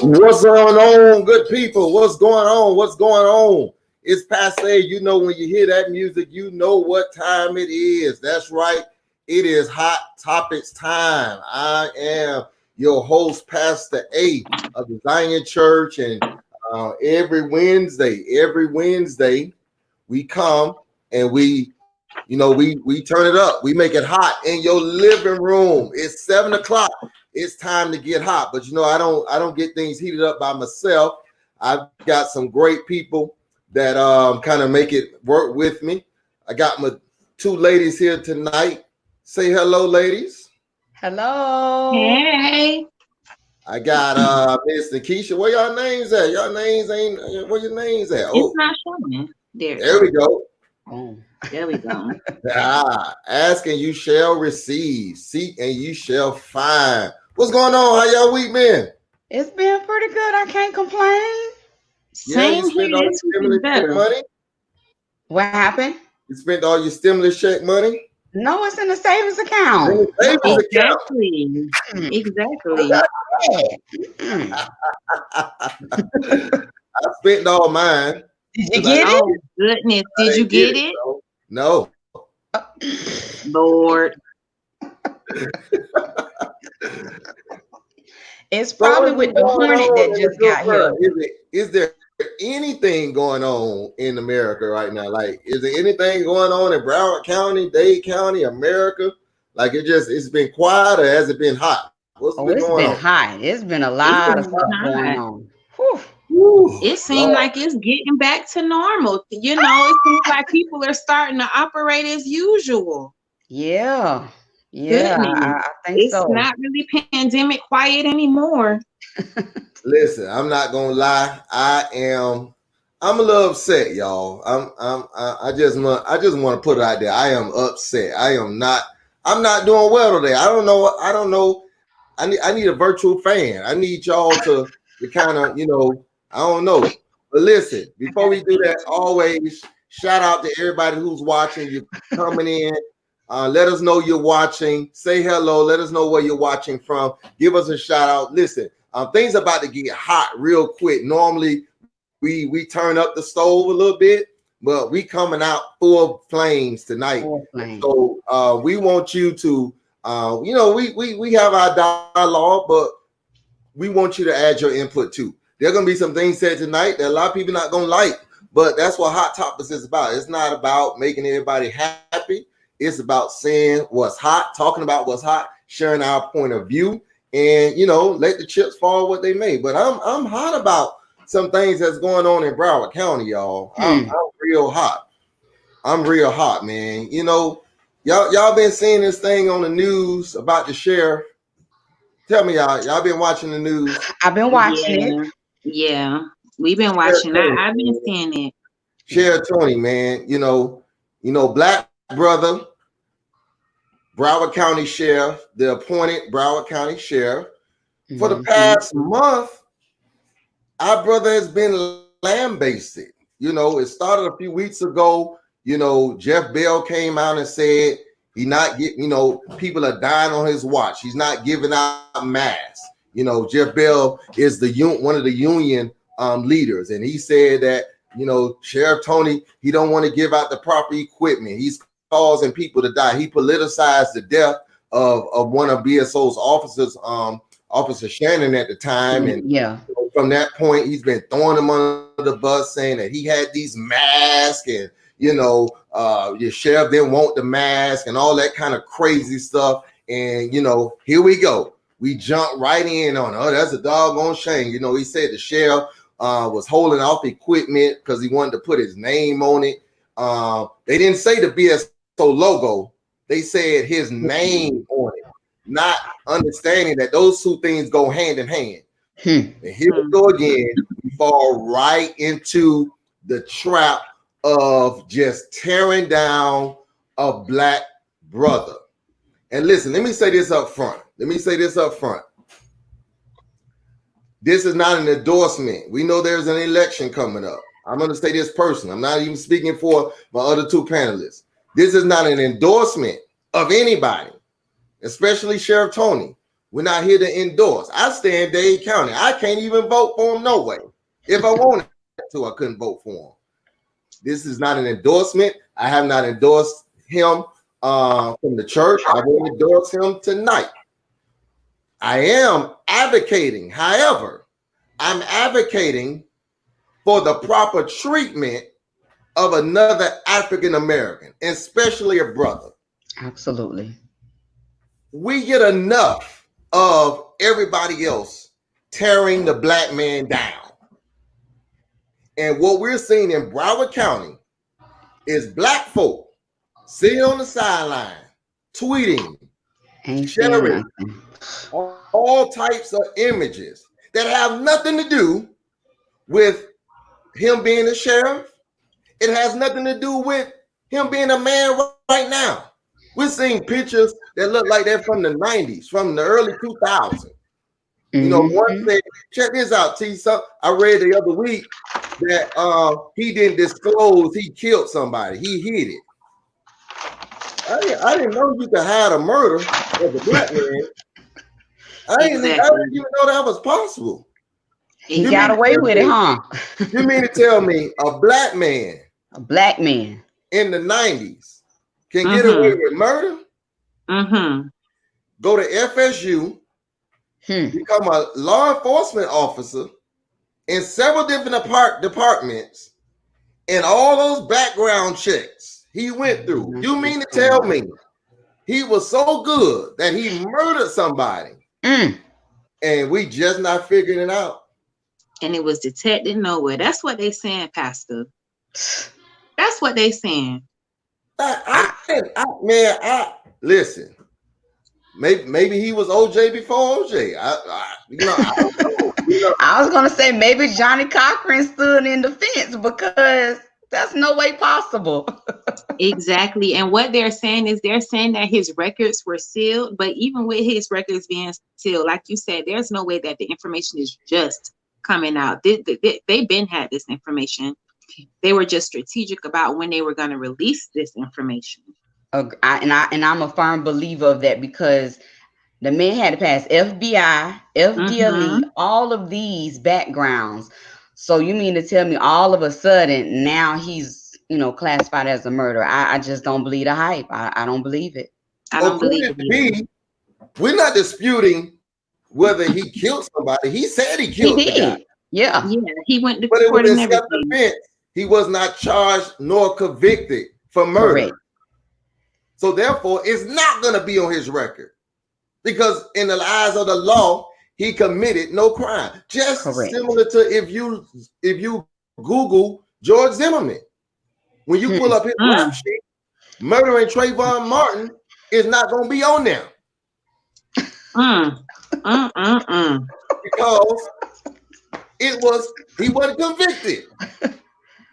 What's going on, good people? What's going on? What's going on? It's passe. You know, when you hear that music, you know what time it is. That's right. It is Hot Topics time. I am your host, Pastor A of the Zion Church. And every Wednesday, we come and we turn it up. We make it hot in your living room. It's 7 o'clock. It's time to get hot. But I don't get things heated up by myself. I've got some great people that kind of make it work with me. I got my two ladies here tonight. Say hello, ladies. Hello. Hey. I got Miss Nikisha. Where y'all names at? Y'all names ain't where your names at? It's not showing. There we go. Oh. There we go. Ask and you shall receive. Seek and you shall find. What's going on? How y'all week been? It's been pretty good. I can't complain. Same here. This week is better. Money? What happened? You spent all your stimulus check money? No, it's in the savings account. Exactly. I spent all mine. Did you get it? Oh, goodness. Did you get it? No. Lord. It's probably with the Hornet that just got here. Is there anything going on in America right now? Like, is there anything going on in Broward County, Dade County, America? Like, it's been quiet, or has it been hot? It's been hot. It's been a lot of stuff going on. It seems like it's getting back to normal. It seems like people are starting to operate as usual. Yeah, I think so. It's not really pandemic quiet anymore. Listen, I'm not gonna lie. I'm a little upset, y'all. I just want to put it out there. I am upset. I'm not doing well today. I don't know. I need a virtual fan. I need y'all to kind of, I don't know. But listen, before we do that, always shout out to everybody who's watching. You coming in. Let us know you're watching. Say hello. Let us know where you're watching from. Give us a shout out. Listen, things about to get hot real quick. Normally, we turn up the stove a little bit, but we coming out full of flames tonight. So we want you to, we have our dialogue, but we want you to add your input too. There are going to be some things said tonight that a lot of people not going to like, but that's what Hot Topics is about. It's not about making everybody happy. It's about saying what's hot, talking about what's hot, sharing our point of view, and let the chips fall what they may. But I'm hot about some things that's going on in Broward County, y'all. I'm real hot. I'm real hot, man. Y'all been seeing this thing on the news about the sheriff. Tell me, y'all been watching the news? I've been watching it. Yeah, we've been watching. I've been seeing it. Sheriff Tony, man. Black brother, Broward County Sheriff, the appointed Broward County Sheriff. For the past month, our brother has been lambasted. It started a few weeks ago. Jeff Bell came out and said he not getting, people are dying on his watch. He's not giving out masks. Jeff Bell is one of the union leaders, and he said that Sheriff Tony, he don't want to give out the proper equipment. He's causing people to die. He politicized the death of one of BSO's officers, Officer Shannon at the time, and from that point, he's been throwing him under the bus, saying that he had these masks, and your sheriff didn't want the mask, and all that kind of crazy stuff. And here we go. we jumped right in on, oh, that's a doggone shame. You know, he said the sheriff was holding off equipment because he wanted to put his name on it. They didn't say the BSO logo. They said his name on it, not understanding that those two things go hand in hand. And here we go again. We fall right into the trap of just tearing down a black brother. And listen, let me say this up front. This is not an endorsement. We know there's an election coming up. I'm going to say this personally. I'm not even speaking for my other two panelists. This is not an endorsement of anybody, especially Sheriff Tony. We're not here to endorse. I stay in Dade County. I can't even vote for him no way. If I wanted to, I couldn't vote for him. This is not an endorsement. I have not endorsed him from the church. I will endorse him tonight. I am advocating, however, I'm advocating for the proper treatment of another African American, especially a brother. Absolutely. We get enough of everybody else tearing the black man down. And what we're seeing in Broward County is black folk sitting on the sideline, tweeting, sharing all types of images that have nothing to do with him being a sheriff. It has nothing to do with him being a man right now. We're seeing pictures that look like they're from the 90s, from the early 2000s. You know, one thing, check this out, T. So I read the other week that he didn't disclose he killed somebody. He hid it. I didn't know you could hide a murder as a black man. I didn't even know that was possible. He got away with it, huh? You mean to tell me a black man in the 90s can get away with murder? Go to FSU, become a law enforcement officer in several different departments, and all those background checks he went through. You mean to tell me he was so good that he murdered somebody and we just not figuring it out? And it was detected nowhere. That's what they saying, Pastor. That's what they saying. Listen. Maybe he was OJ before OJ. I don't know. I was gonna say maybe Johnny Cochran stood in the fence because that's no way possible. Exactly. And what they're saying is they're saying that his records were sealed, but even with his records being sealed, like you said, there's no way that the information is just coming out. They've been had this information. They were just strategic about when they were going to release this information. I'm a firm believer of that because the man had to pass FBI, FDLE, all of these backgrounds. So you mean to tell me all of a sudden now he's, classified as a murderer? I just don't believe the hype. I don't believe it. I don't believe it. We're not disputing whether he killed somebody. He said he killed the guy. Yeah. He went to court, but it was in self-defense. He was not charged nor convicted for murder. Correct. So therefore, it's not going to be on his record because in the eyes of the law, he committed no crime. Just similar to if you Google George Zimmerman, when you pull up his rap sheet, murdering Trayvon Martin is not going to be on there. Because he wasn't convicted.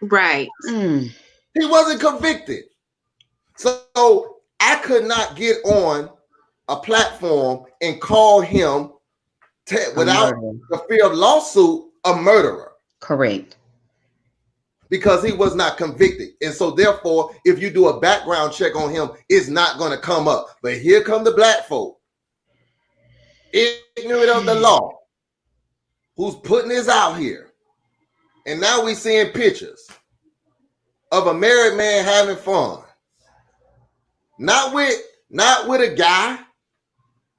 Right. He wasn't convicted. So I could not get on a platform and call him without the fear of lawsuit a murderer. Correct. Because he was not convicted. And so therefore, if you do a background check on him, it's not going to come up. But here come the black folk, ignorant of the law, who's putting this out here. And now we seeing pictures of a married man having fun. Not with a guy,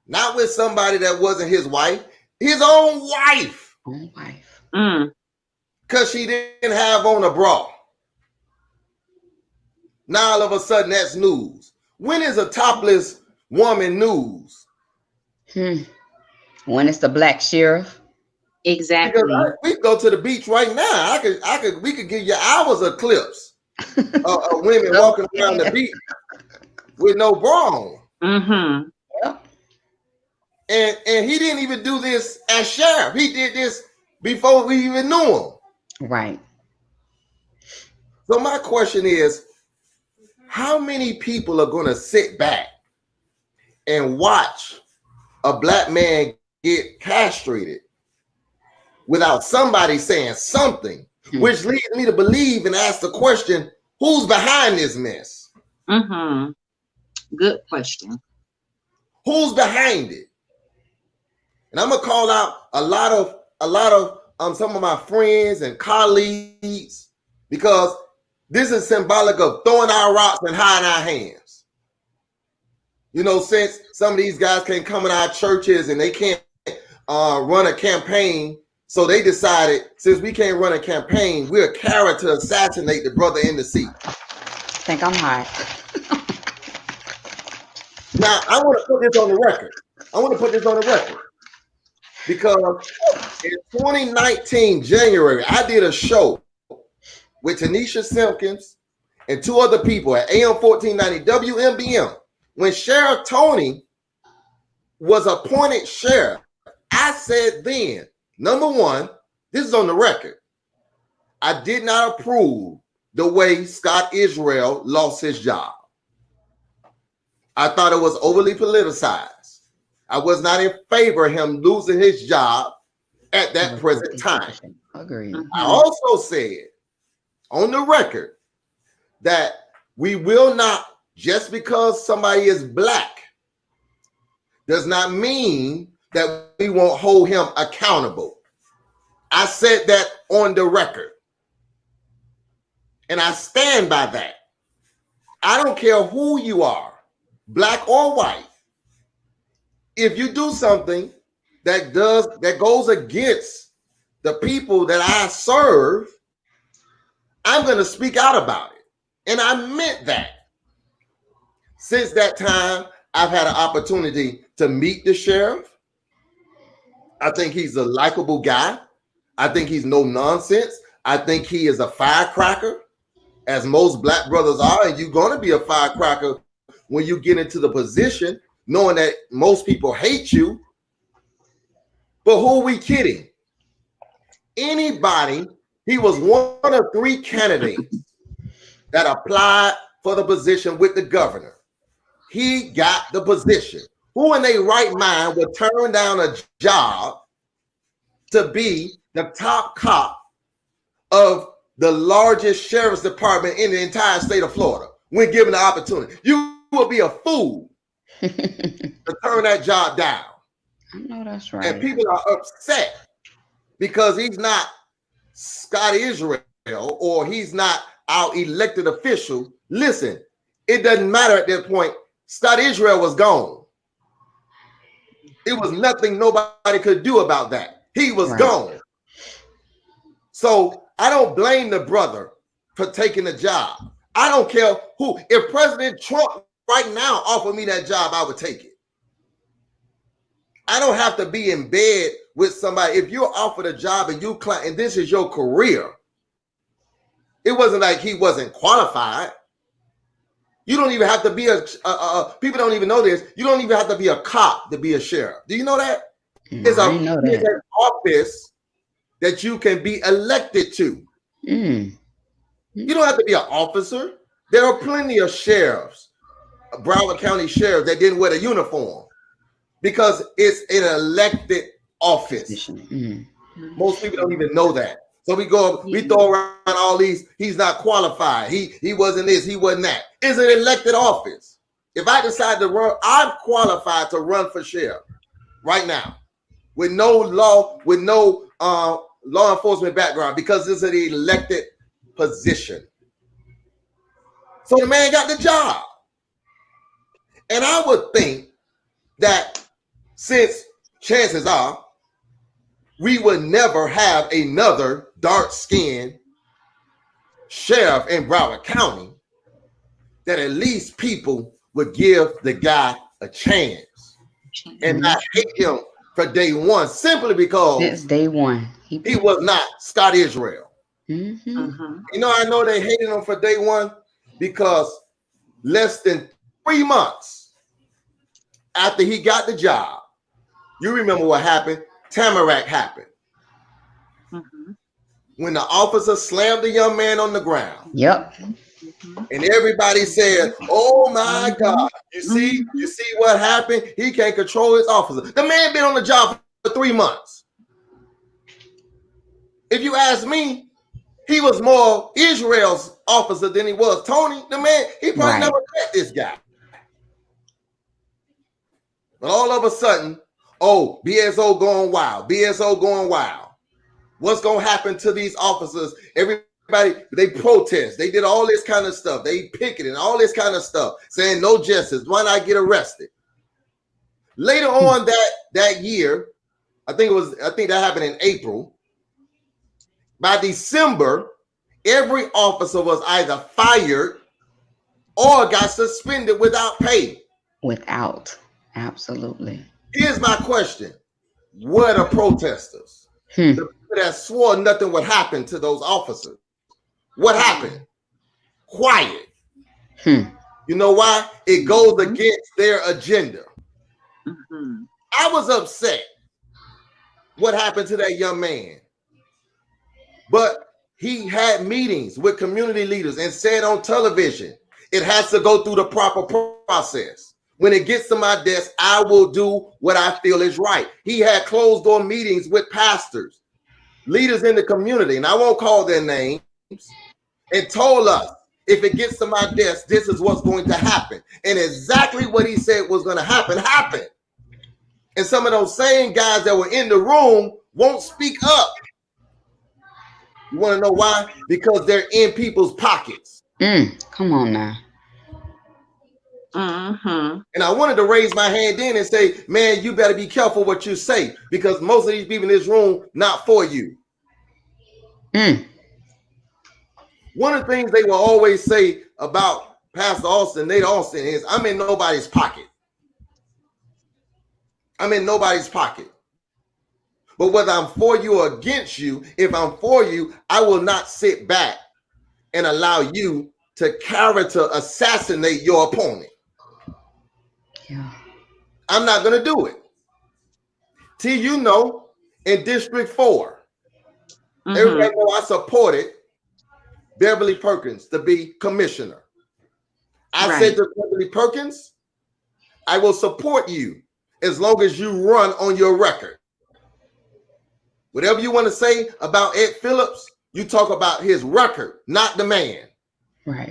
not with somebody that wasn't his wife, his own wife. Because she didn't have on a bra. Now all of a sudden that's news. When is a topless woman news? When it's the black sheriff. Exactly. We go to the beach right now. We could give you hours of clips of women walking around the beach with no bra on. Mm-hmm. Yep. And he didn't even do this as sheriff. He did this before we even knew him. Right. So my question is, how many people are going to sit back and watch a black man get castrated without somebody saying something, which leads me to believe and ask the question, who's behind this mess? Mm-hmm. Good question. Who's behind it? And I'm gonna call out a lot of some of my friends and colleagues, because this is symbolic of throwing our rocks and hiding our hands. You know, since some of these guys can't come in our churches and they can't run a campaign, so they decided, since we can't run a campaign, we're a carrot to assassinate the brother in the seat. I think I'm hot. Now, I want to put this on the record. Because in 2019, January, I did a show with Tanisha Simpkins and two other people at AM 1490 WMBM. When Sheriff Tony was appointed sheriff, I said then, number one, this is on the record, I did not approve the way Scott Israel lost his job. I thought it was overly politicized. I was not in favor of him losing his job at that present time. Agreed. I also said on the record that we will not, just because somebody is black, does not mean that we won't hold him accountable. I said that on the record. And I stand by that. I don't care who you are, black or white. If you do something that goes against the people that I serve, I'm going to speak out about it. And I meant that. Since that time, I've had an opportunity to meet the sheriff. I think he's a likable guy. I think he's no nonsense. I think he is a firecracker, as most black brothers are. And you're going to be a firecracker when you get into the position, knowing that most people hate you. But who are we kidding? Anybody, he was one of three candidates that applied for the position with the governor. He got the position. Who in their right mind would turn down a job to be the top cop of the largest sheriff's department in the entire state of Florida when given the opportunity? You will be a fool to turn that job down. I know that's right. And people are upset because he's not Scott Israel or he's not our elected official. Listen, it doesn't matter at that point. Scott Israel was gone. It was nothing nobody could do about that. He was gone. So I don't blame the brother for taking the job. I don't care who. If President Trump right now offered me that job, I would take it. I don't have to be in bed with somebody. If you're offered a job and and this is your career, it wasn't like he wasn't qualified. You don't even have to be people don't even know this. You don't even have to be a cop to be a sheriff. Do you know that? It's an office that you can be elected to. You don't have to be an officer. There are plenty of sheriffs, Broward County sheriffs, that didn't wear the uniform because it's an elected office. Most people don't even know that. So we throw around all these, he's not qualified. He wasn't this, he wasn't that. It's an elected office. If I decide to run, I'm qualified to run for sheriff right now with no law enforcement background because this is an elected position. So the man got the job. And I would think that since chances are we would never have another dark-skinned sheriff in Broward County, that at least people would give the guy a chance and not hate him for day one, simply because Since day one, he was not Scott Israel. Mm-hmm. You know, I know they hated him for day one because less than 3 months after he got the job, you remember what happened? Tamarack happened. When the officer slammed the young man on the ground. Yep. And everybody said, "Oh my God, you see what happened? He can't control his officer." The man been on the job for 3 months. If you ask me, he was more Israel's officer than he was Tony. The man, he probably never met this guy. But all of a sudden, oh, BSO going wild. BSO going wild. What's going to happen to these officers? Everybody, they protest. They did all this kind of stuff. They picketed and all this kind of stuff, saying no justice. Why not get arrested? Later on that year, I think that happened in April. By December, every officer was either fired or got suspended without pay. Absolutely. Here's my question. What are protesters? The people that swore nothing would happen to those officers. What happened? Quiet. You know why? It goes against their agenda. I was upset what happened to that young man. But he had meetings with community leaders and said on television, it has to go through the proper process. When it gets to my desk, I will do what I feel is right. He had closed door meetings with pastors, leaders in the community, and I won't call their names, and told us, if it gets to my desk, this is what's going to happen. And exactly what he said was going to happen, happened. And some of those same guys that were in the room won't speak up. You want to know why? Because they're in people's pockets. Come on now. And I wanted to raise my hand then and say, man, you better be careful what you say, because most of these people in this room, not for you. One of the things they will always say about Pastor Austin, Nate Austin, is I'm in nobody's pocket. I'm in nobody's pocket. But whether I'm for you or against you, if I'm for you, I will not sit back and allow you to character assassinate your opponent. Yeah. I'm not going to do it. T, you know, in District 4, everybody know I supported Beverly Perkins to be commissioner. I said to Beverly Perkins, I will support you as long as you run on your record. Whatever you want to say about Ed Phillips, you talk about his record, not the man. Right.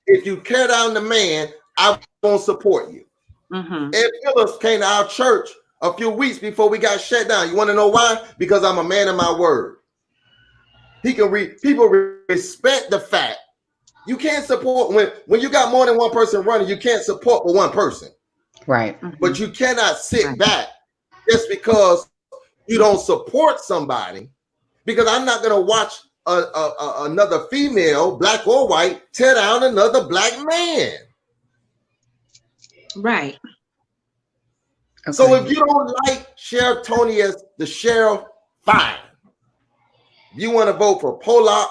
If you tear down the man, I won't support you. Ed Phillips came to our church a few weeks before we got shut down. You want to know why? Because I'm a man of my word. People respect the fact you can't support when you got more than one person running, you can't support for one person. Right. But you cannot sit back just because you don't support somebody, because I'm not going to watch another female, black or white, tear down another black man. Right. Okay. So if you don't like Sheriff Tony as the sheriff, fine. If you want to vote for Pollock,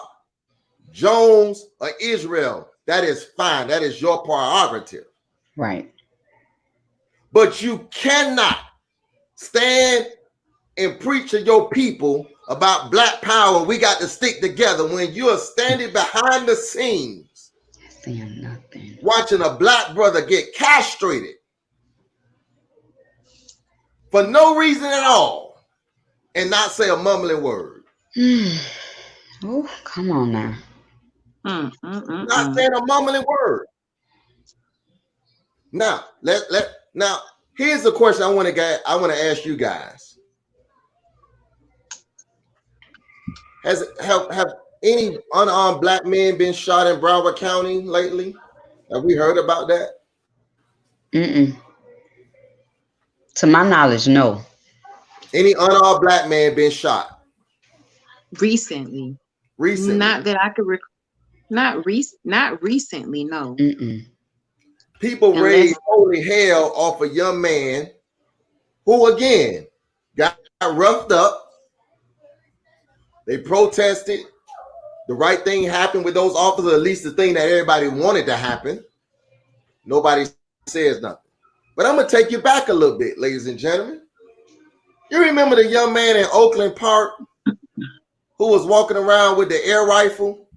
Jones, or Israel, that is fine. That is your prerogative. Right. But you cannot stand and preach to your people about black power. We got to stick together when you are standing behind the scenes, saying nothing, watching a black brother get castrated for no reason at all, and not say a mumbling word. Oh, come on now. Not saying a mumbling word. Now, now here's the question I want to ask you guys. Have any unarmed black men been shot in Broward County lately? Have we heard about that? To my knowledge, no. Any unarmed black man been shot? Recently. Not that I could not recently, no. People raised holy hell off a young man who, again, roughed up. They protested. The right thing happened with those officers, at least the thing that everybody wanted to happen. Nobody says nothing. But I'm going to take you back a little bit, ladies and gentlemen. You remember the young man in Oakland Park who was walking around with the air rifle?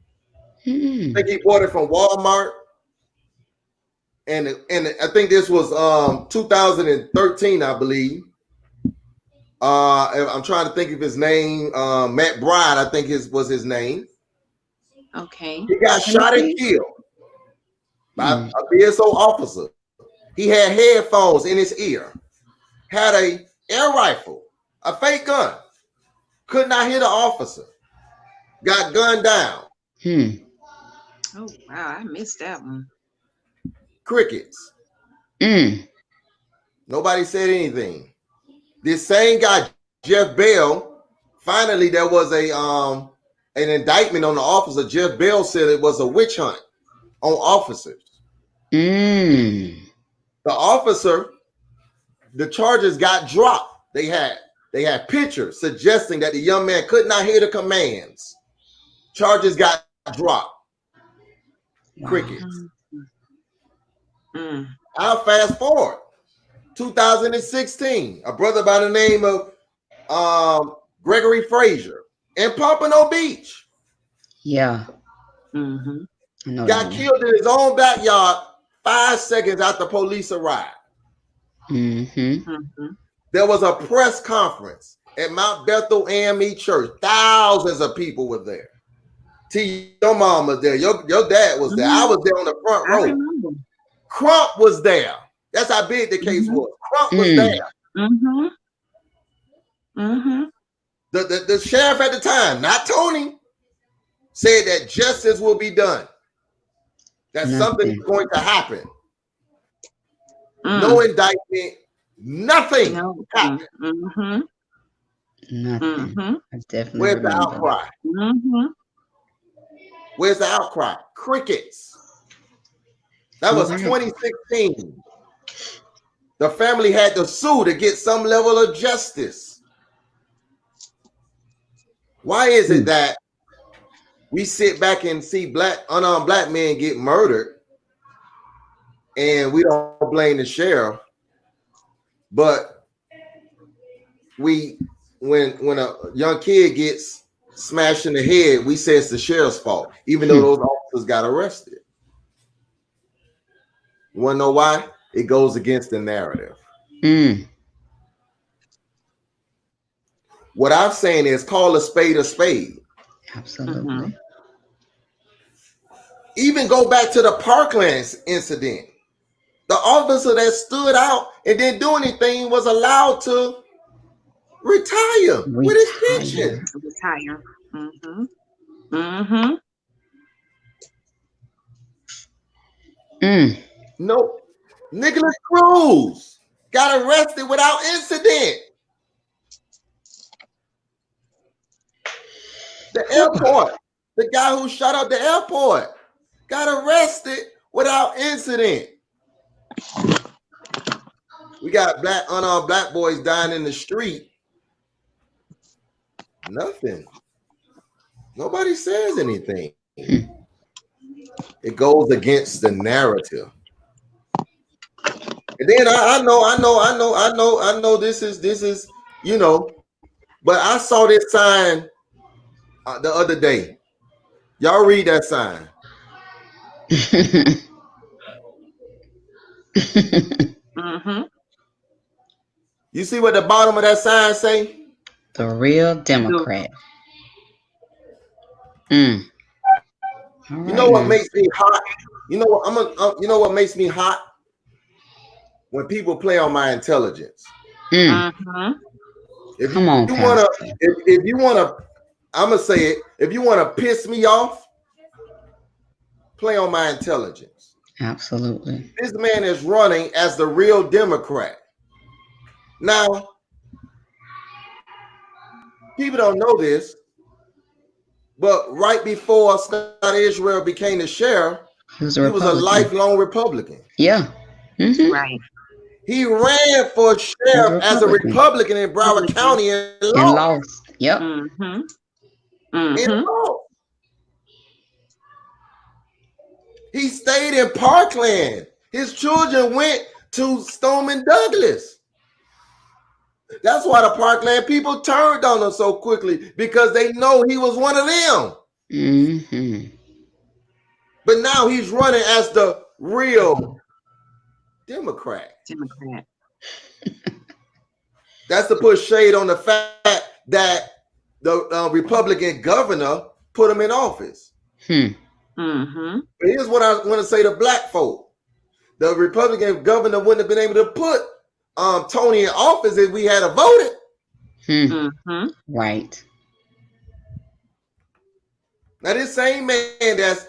I think he bought it from Walmart. And I think this was 2013, I believe. I'm trying to think of his name. Matt Bride, I think was his name. Okay. He got shot and killed by a BSO officer. He had headphones in his ear, had a air rifle, a fake gun, could not hit an officer, got gunned down. Oh, wow, I missed that one. Crickets. Nobody said anything. This same guy, Jeff Bell, finally there was an indictment on the officer. Jeff Bell said it was a witch hunt on officers. The officer, the charges got dropped. They had pictures suggesting that the young man could not hear the commands. Charges got dropped. Crickets. I'll fast forward. 2016, a brother by the name of Gregory Frazier in Pompano Beach. Yeah. Got killed in his own backyard 5 seconds after police arrived. There was a press conference at Mount Bethel AME Church. Thousands of people were there. Your mom was there. Your dad was there. I was there on the front row. Crump was there. That's how big the case was. Crump was there. The sheriff at the time, not Tony, said that justice will be done. That something is going to happen. No indictment, nothing happened. Nothing. I definitely Where's the outcry? Where's the outcry? Crickets. That was 2016. The family had to sue to get some level of justice. Why is it that we sit back and see unarmed black men get murdered and we don't blame the sheriff, but when a young kid gets smashed in the head, we say it's the sheriff's fault, even though those officers got arrested? You want to know why? It goes against the narrative. What I'm saying is call a spade a spade. Absolutely. Even go back to the Parkland incident. The officer that stood out and didn't do anything was allowed to retire with his pension. Retire. No, Nicholas Cruz got arrested without incident. The airport, the guy who shot up the airport, got arrested without incident. We got unarmed black boys dying in the street. Nothing. Nobody says anything. It goes against the narrative. And then I know this is, you know, but I saw this sign the other day. Y'all read that sign. You see what the bottom of that sign say? The real Democrat. You know what makes me hot? You know what you know what makes me hot? When people play on my intelligence. If you wanna, I'm gonna say it. If you wanna piss me off, play on my intelligence. Absolutely. This man is running as the real Democrat. Now, people don't know this, but right before Scott Israel became the sheriff, he was a lifelong Republican. Yeah. Right. He ran for sheriff as a Republican in Broward County and lost. Yep. Mm-hmm. And Mm-hmm. lost. He stayed in Parkland. His children went to Stoneman Douglas. That's why the Parkland people turned on him so quickly, because they know he was one of them. Mm-hmm. But now he's running as the real Democrat. That's to put shade on the fact that the Republican governor put him in office. Mm-hmm. But here's what I want to say to black folk. The Republican governor wouldn't have been able to put Tony in office if we had voted. Mm-hmm. Right. Now this same man that's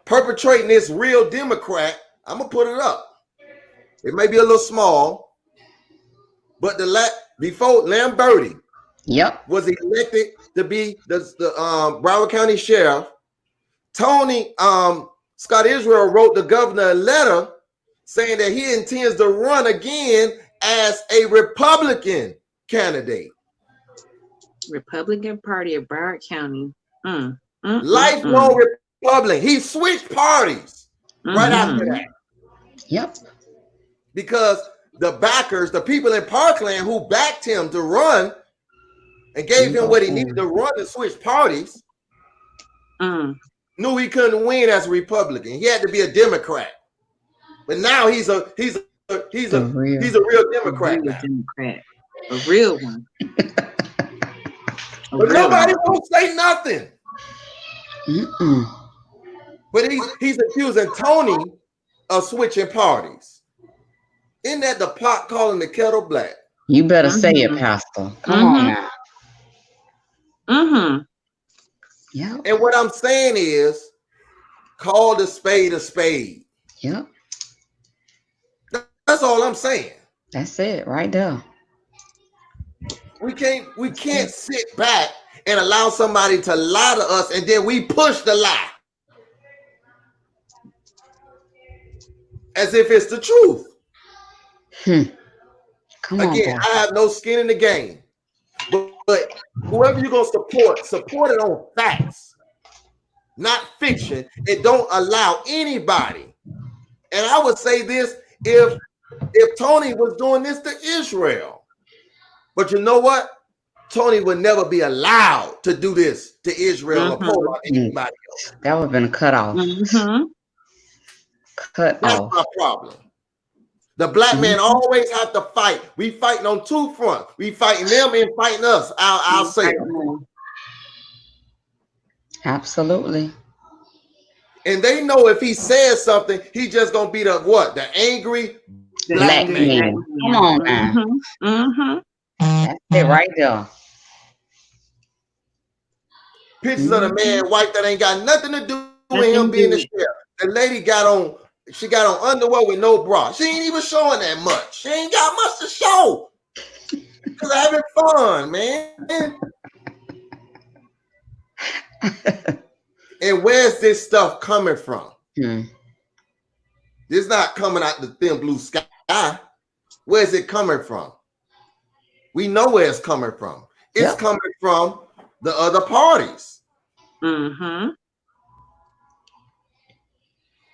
perpetrating this real Democrat, I'm gonna put it up. It may be a little small, but before Lamberti was elected to be the Broward County Sheriff, Tony Scott Israel wrote the governor a letter saying that he intends to run again as a Republican candidate. Republican Party of Broward County. Lifelong Republican. He switched parties right after that. Yep. Because the backers, the people in Parkland who backed him to run and gave him what he needed to run and switch parties, knew he couldn't win as a Republican. He had to be a Democrat. But now he's a real Democrat. A real one. But nobody won't say nothing. But he's accusing Tony of switching parties. Isn't that the pot calling the kettle black? You better say it, Pastor. Come on now. Yeah. And what I'm saying is, call the spade a spade. Yep. That's all I'm saying. That's it right there. We can't sit back and allow somebody to lie to us and then we push the lie as if it's the truth. Come on, again, I have no skin in the game, but whoever you're gonna support it on facts, not fiction. It don't allow anybody. And I would say this: if Tony was doing this to Israel, but you know what? Tony would never be allowed to do this to Israel or Poland or anybody else. That would have been cut off. Cut That's off. my problem. The black man always have to fight. We fighting on two fronts. We fighting them and fighting us. I'll say it. Absolutely. And they know if he says something, he just gonna be the angry black man. Come on now. That's it right there. Pictures of the man, wife that ain't got nothing to do with him being the sheriff. The lady got on underwear with no bra. She ain't even showing that much. She ain't got much to show. Because having fun, man. And where's this stuff coming from? It's not coming out the thin blue sky. Where's it coming from? We know where it's coming from. It's coming from the other parties.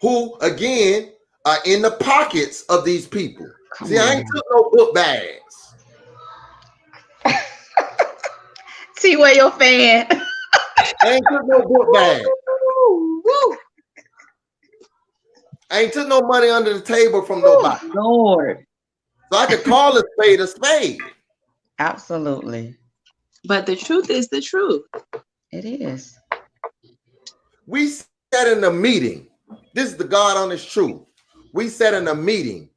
Who, again, are in the pockets of these people. See, I ain't took no book bags. See where your fan. I ain't took no book bags. I ain't took no money under the table from nobody. Lord. So I could call a spade a spade. Absolutely. But the truth is the truth. It is. We sat in a meeting. This is the God honest truth. We sat in a meeting.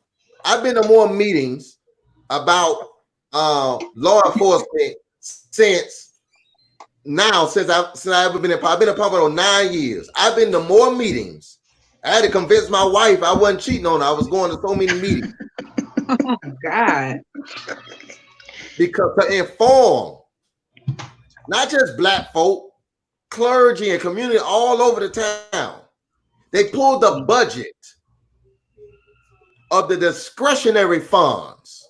I've been to more meetings about law enforcement since I've ever been in. I've been a pump for 9 years. I've been to more meetings. I had to convince my wife I wasn't cheating on her. I was going to so many meetings. Oh God. Because to inform not just black folk, clergy and community all over the town. They pulled the budget of the discretionary funds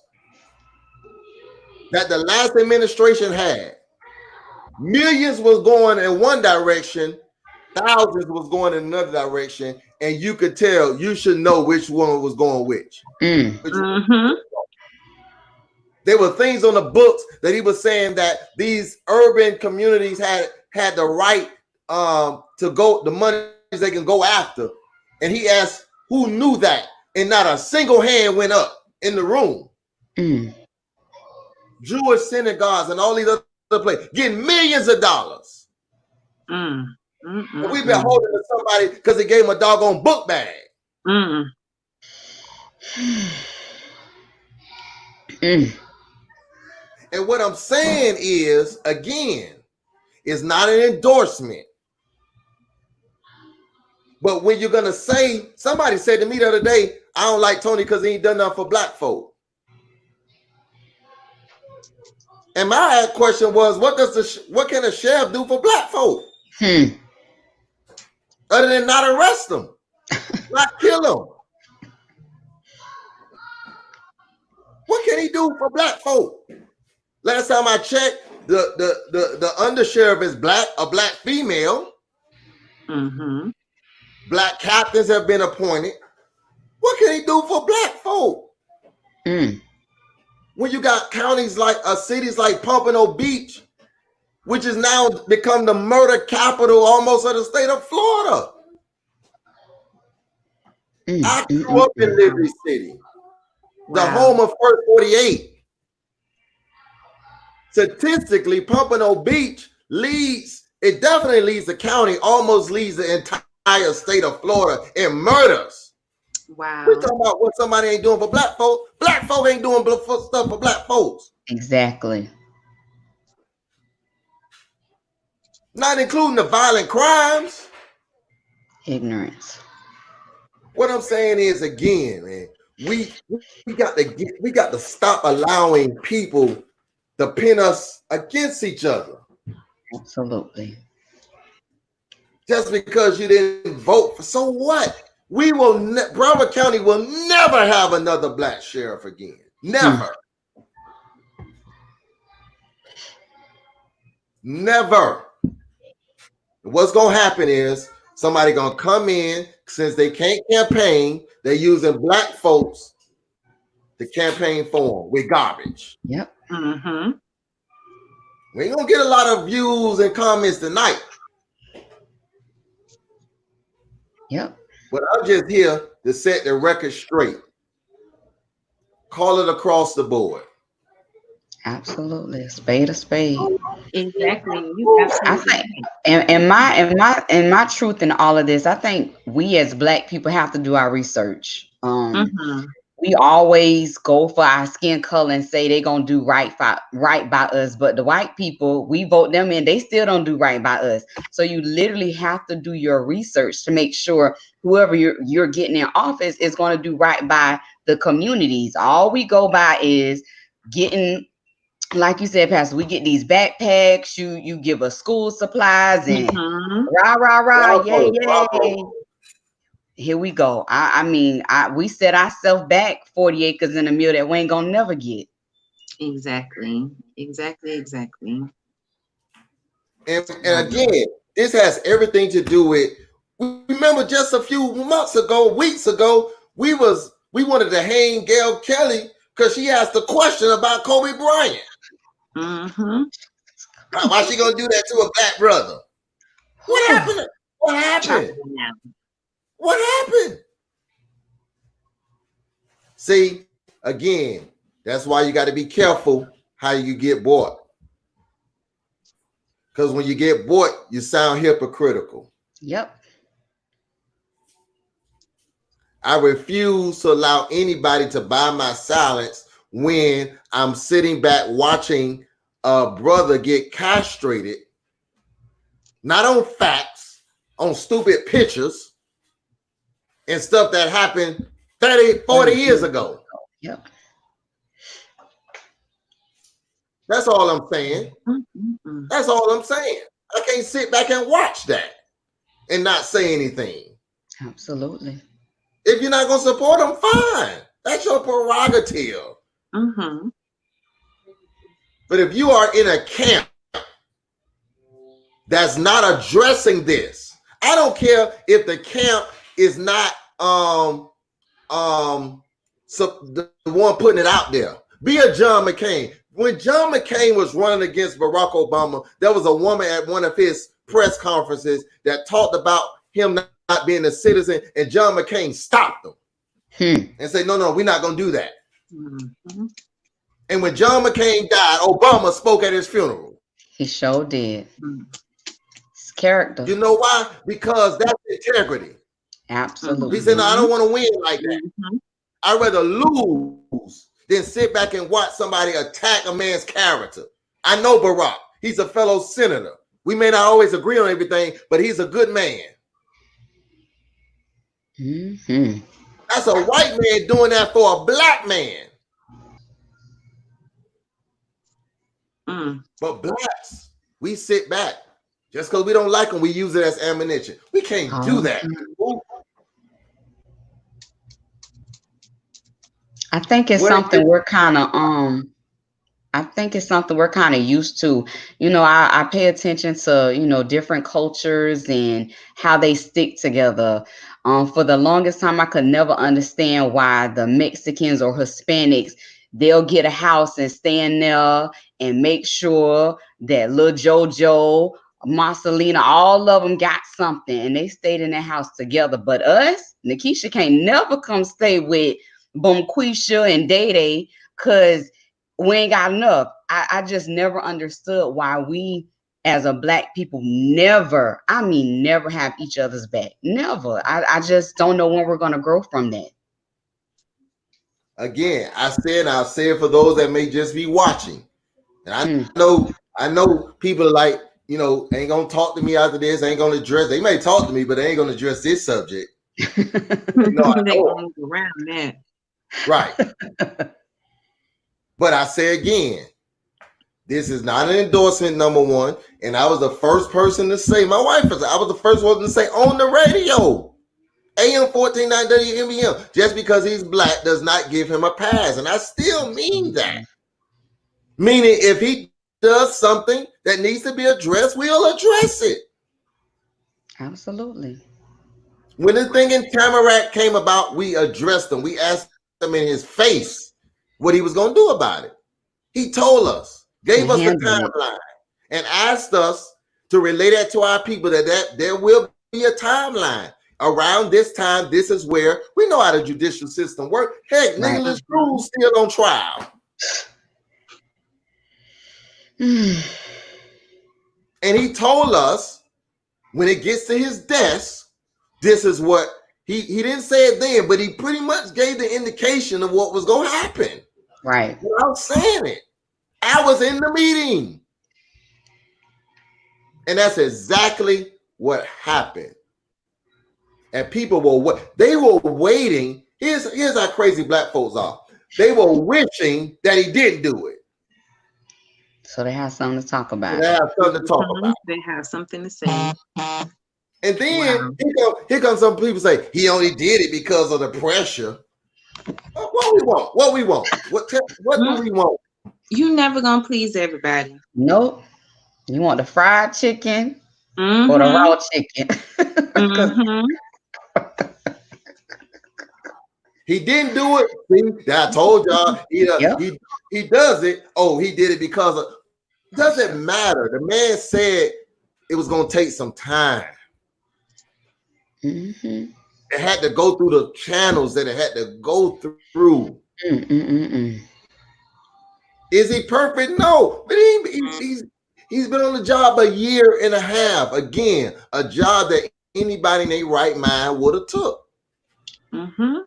that the last administration had. Millions was going in one direction, thousands was going in another direction, and you could tell, you should know which one was going which. There were things on the books that he was saying that these urban communities had the right to go, the money they can go after. And he asked who knew that, and not a single hand went up in the room. Jewish synagogues and all these other places getting millions of dollars. And we've been holding to somebody because they gave him a doggone book bag. And what I'm saying is, again, it's not an endorsement. But when you're gonna say, somebody said to me the other day, I don't like Tony because he ain't done nothing for black folk. And my question was, what can a sheriff do for black folk? Other than not arrest them, not kill them. What can he do for black folk? Last time I checked, the undersheriff is black, a black female. Black captains have been appointed. What can he do for black folk? When you got counties like cities like Pompano Beach, which has now become the murder capital almost of the state of Florida. I grew up in Liberty City, the home of First 48. Statistically, Pompano Beach it definitely leads the county, almost leads the entire state of Florida in murders. Wow. We're talking about what somebody ain't doing for black folk. Black folk ain't doing stuff for black folks. Exactly. Not including the violent crimes. Ignorance. What I'm saying is, again, man, we got to stop allowing people to pin us against each other. Absolutely. Just because you didn't vote for, so what? We will, Broward County will never have another black sheriff again. Never. Never. What's going to happen is somebody going to come in, since they can't campaign, they're using black folks to campaign for them with garbage. Yep. We ain't going to get a lot of views and comments tonight. Yep. But I'm just here to set the record straight. Call it across the board. Absolutely. A spade a spade. Exactly. You I think, and my truth in all of this, I think we as black people have to do our research. We always go for our skin color and say they're gonna do right by us, but the white people, we vote them in, they still don't do right by us. So you literally have to do your research to make sure whoever you're getting in office is going to do right by the communities. All we go by is getting, like you said, Pastor, we get these backpacks, you give us school supplies and rah, yay. Here we go. I mean, we set ourselves back 40 acres in a mill that we ain't gonna never get. Exactly. And again, this has everything to do with, remember just a few weeks ago, we wanted to hang Gail Kelly because she asked a question about Kobe Bryant. Why she gonna do that to a black brother? What happened? What happened? See, again, that's why you got to be careful how you get bought. Because when you get bought, you sound hypocritical. Yep. I refuse to allow anybody to buy my silence when I'm sitting back watching a brother get castrated, not on facts, on stupid pictures and stuff that happened 30, 40 years ago. Yep. That's all I'm saying. That's all I'm saying. I can't sit back and watch that and not say anything. Absolutely. If you're not going to support them, fine. That's your prerogative. Mm-hmm. But if you are in a camp that's not addressing this, I don't care if the camp is not so the one putting it out there. Be a John McCain. When John McCain was running against Barack Obama, there was a woman at one of his press conferences that talked about him not being a citizen, and John McCain stopped him and said, no, we're not going to do that. Mm-hmm. And when John McCain died, Obama spoke at his funeral. He sure did. His character. You know why? Because that's integrity. Absolutely. He said, no, I don't want to win like that. Mm-hmm. I'd rather lose than sit back and watch somebody attack a man's character. I know Barack. He's a fellow senator. We may not always agree on everything, but he's a good man. Mm-hmm. That's a white man doing that for a black man. But blacks, we sit back. Just because we don't like them, we use it as ammunition. We can't do that. I think it's something we're kind of used to. You know, I pay attention to, you know, different cultures and how they stick together. For the longest time, I could never understand why the Mexicans or Hispanics, they'll get a house and stay in there and make sure that little JoJo, Marcelina, all of them got something and they stayed in that house together. But us, Nikisha can't never come stay with Bonquisha and Day Day because we ain't got enough. I just never understood why we as a black people never have each other's back. Never. I just don't know when we're going to grow from that. Again, I'll say it for those that may just be watching. And I know people are like, you know, ain't gonna talk to me after this, ain't gonna address. They may talk to me, but they ain't gonna address this subject. No, they gonna move around that. Right. But I say again, this is not an endorsement, number one. And I was the first person to say, I was the first one to say on the radio, AM 1490 WMBM, just because he's black does not give him a pass. And I still mean that. Meaning if he does something that needs to be addressed, we'll address it. Absolutely. When the thing in Tamarack came about, we addressed him. We asked him in his face what he was going to do about it. He told us, gave us the timeline, and asked us to relay that to our people that there will be a timeline. Around this time, this is where we know how the judicial system works. Heck, Nicholas Cruz still on trial. And he told us when it gets to his desk, this is what he didn't say it then, but he pretty much gave the indication of what was going to happen. Right. Without saying it. I was in the meeting. And that's exactly what happened. And people were waiting. Here's how crazy black folks are. They were wishing that he didn't do it. So they have something to talk about. They have something to talk about. They have something to say. And then here comes some people say he only did it because of the pressure. What we want? What do we want? You never gonna please everybody. Nope. You want the fried chicken or the raw chicken. He didn't do it. See, I told y'all he does it. Oh, he did it because of. Doesn't matter. The man said it was going to take some time. It had to go through the channels that it had to go through. Is he perfect? No, but he's been on the job a year and a half. Again, a job that anybody in their right mind would have took. And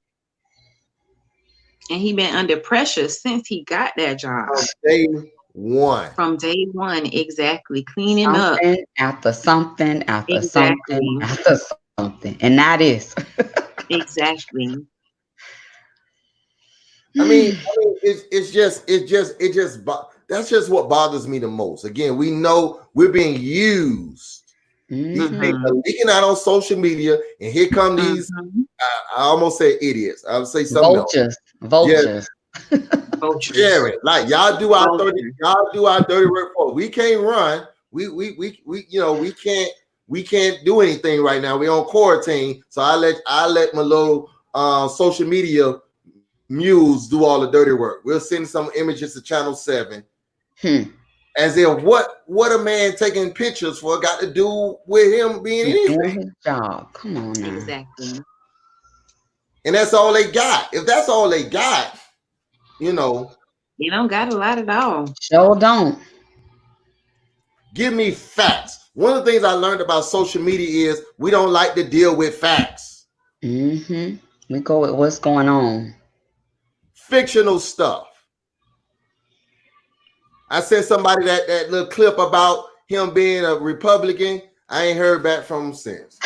he been under pressure since he got that job. From day one. From day one, exactly. Cleaning up. After something, after something, after something. And that is. Exactly. I mean, it's just that's just what bothers me the most. Again, we know we're being used These things are leaking out on social media, and here come these. I almost said idiots. I would say something else. Vultures. Share it. Like y'all do our dirty work for. We can't run. We you know we can't do anything right now. We're on quarantine. So I let my little social media muse do all the dirty work. We'll send some images to Channel 7. As if what a man taking pictures for got to do with him being anything. His job. Come on now. Exactly. And that's all they got. If that's all they got, you know. You don't got a lot at all. Sure don't. Give me facts. One of the things I learned about social media is we don't like to deal with facts. We go with what's going on. Fictional stuff. I sent somebody that little clip about him being a Republican. I ain't heard back from him since.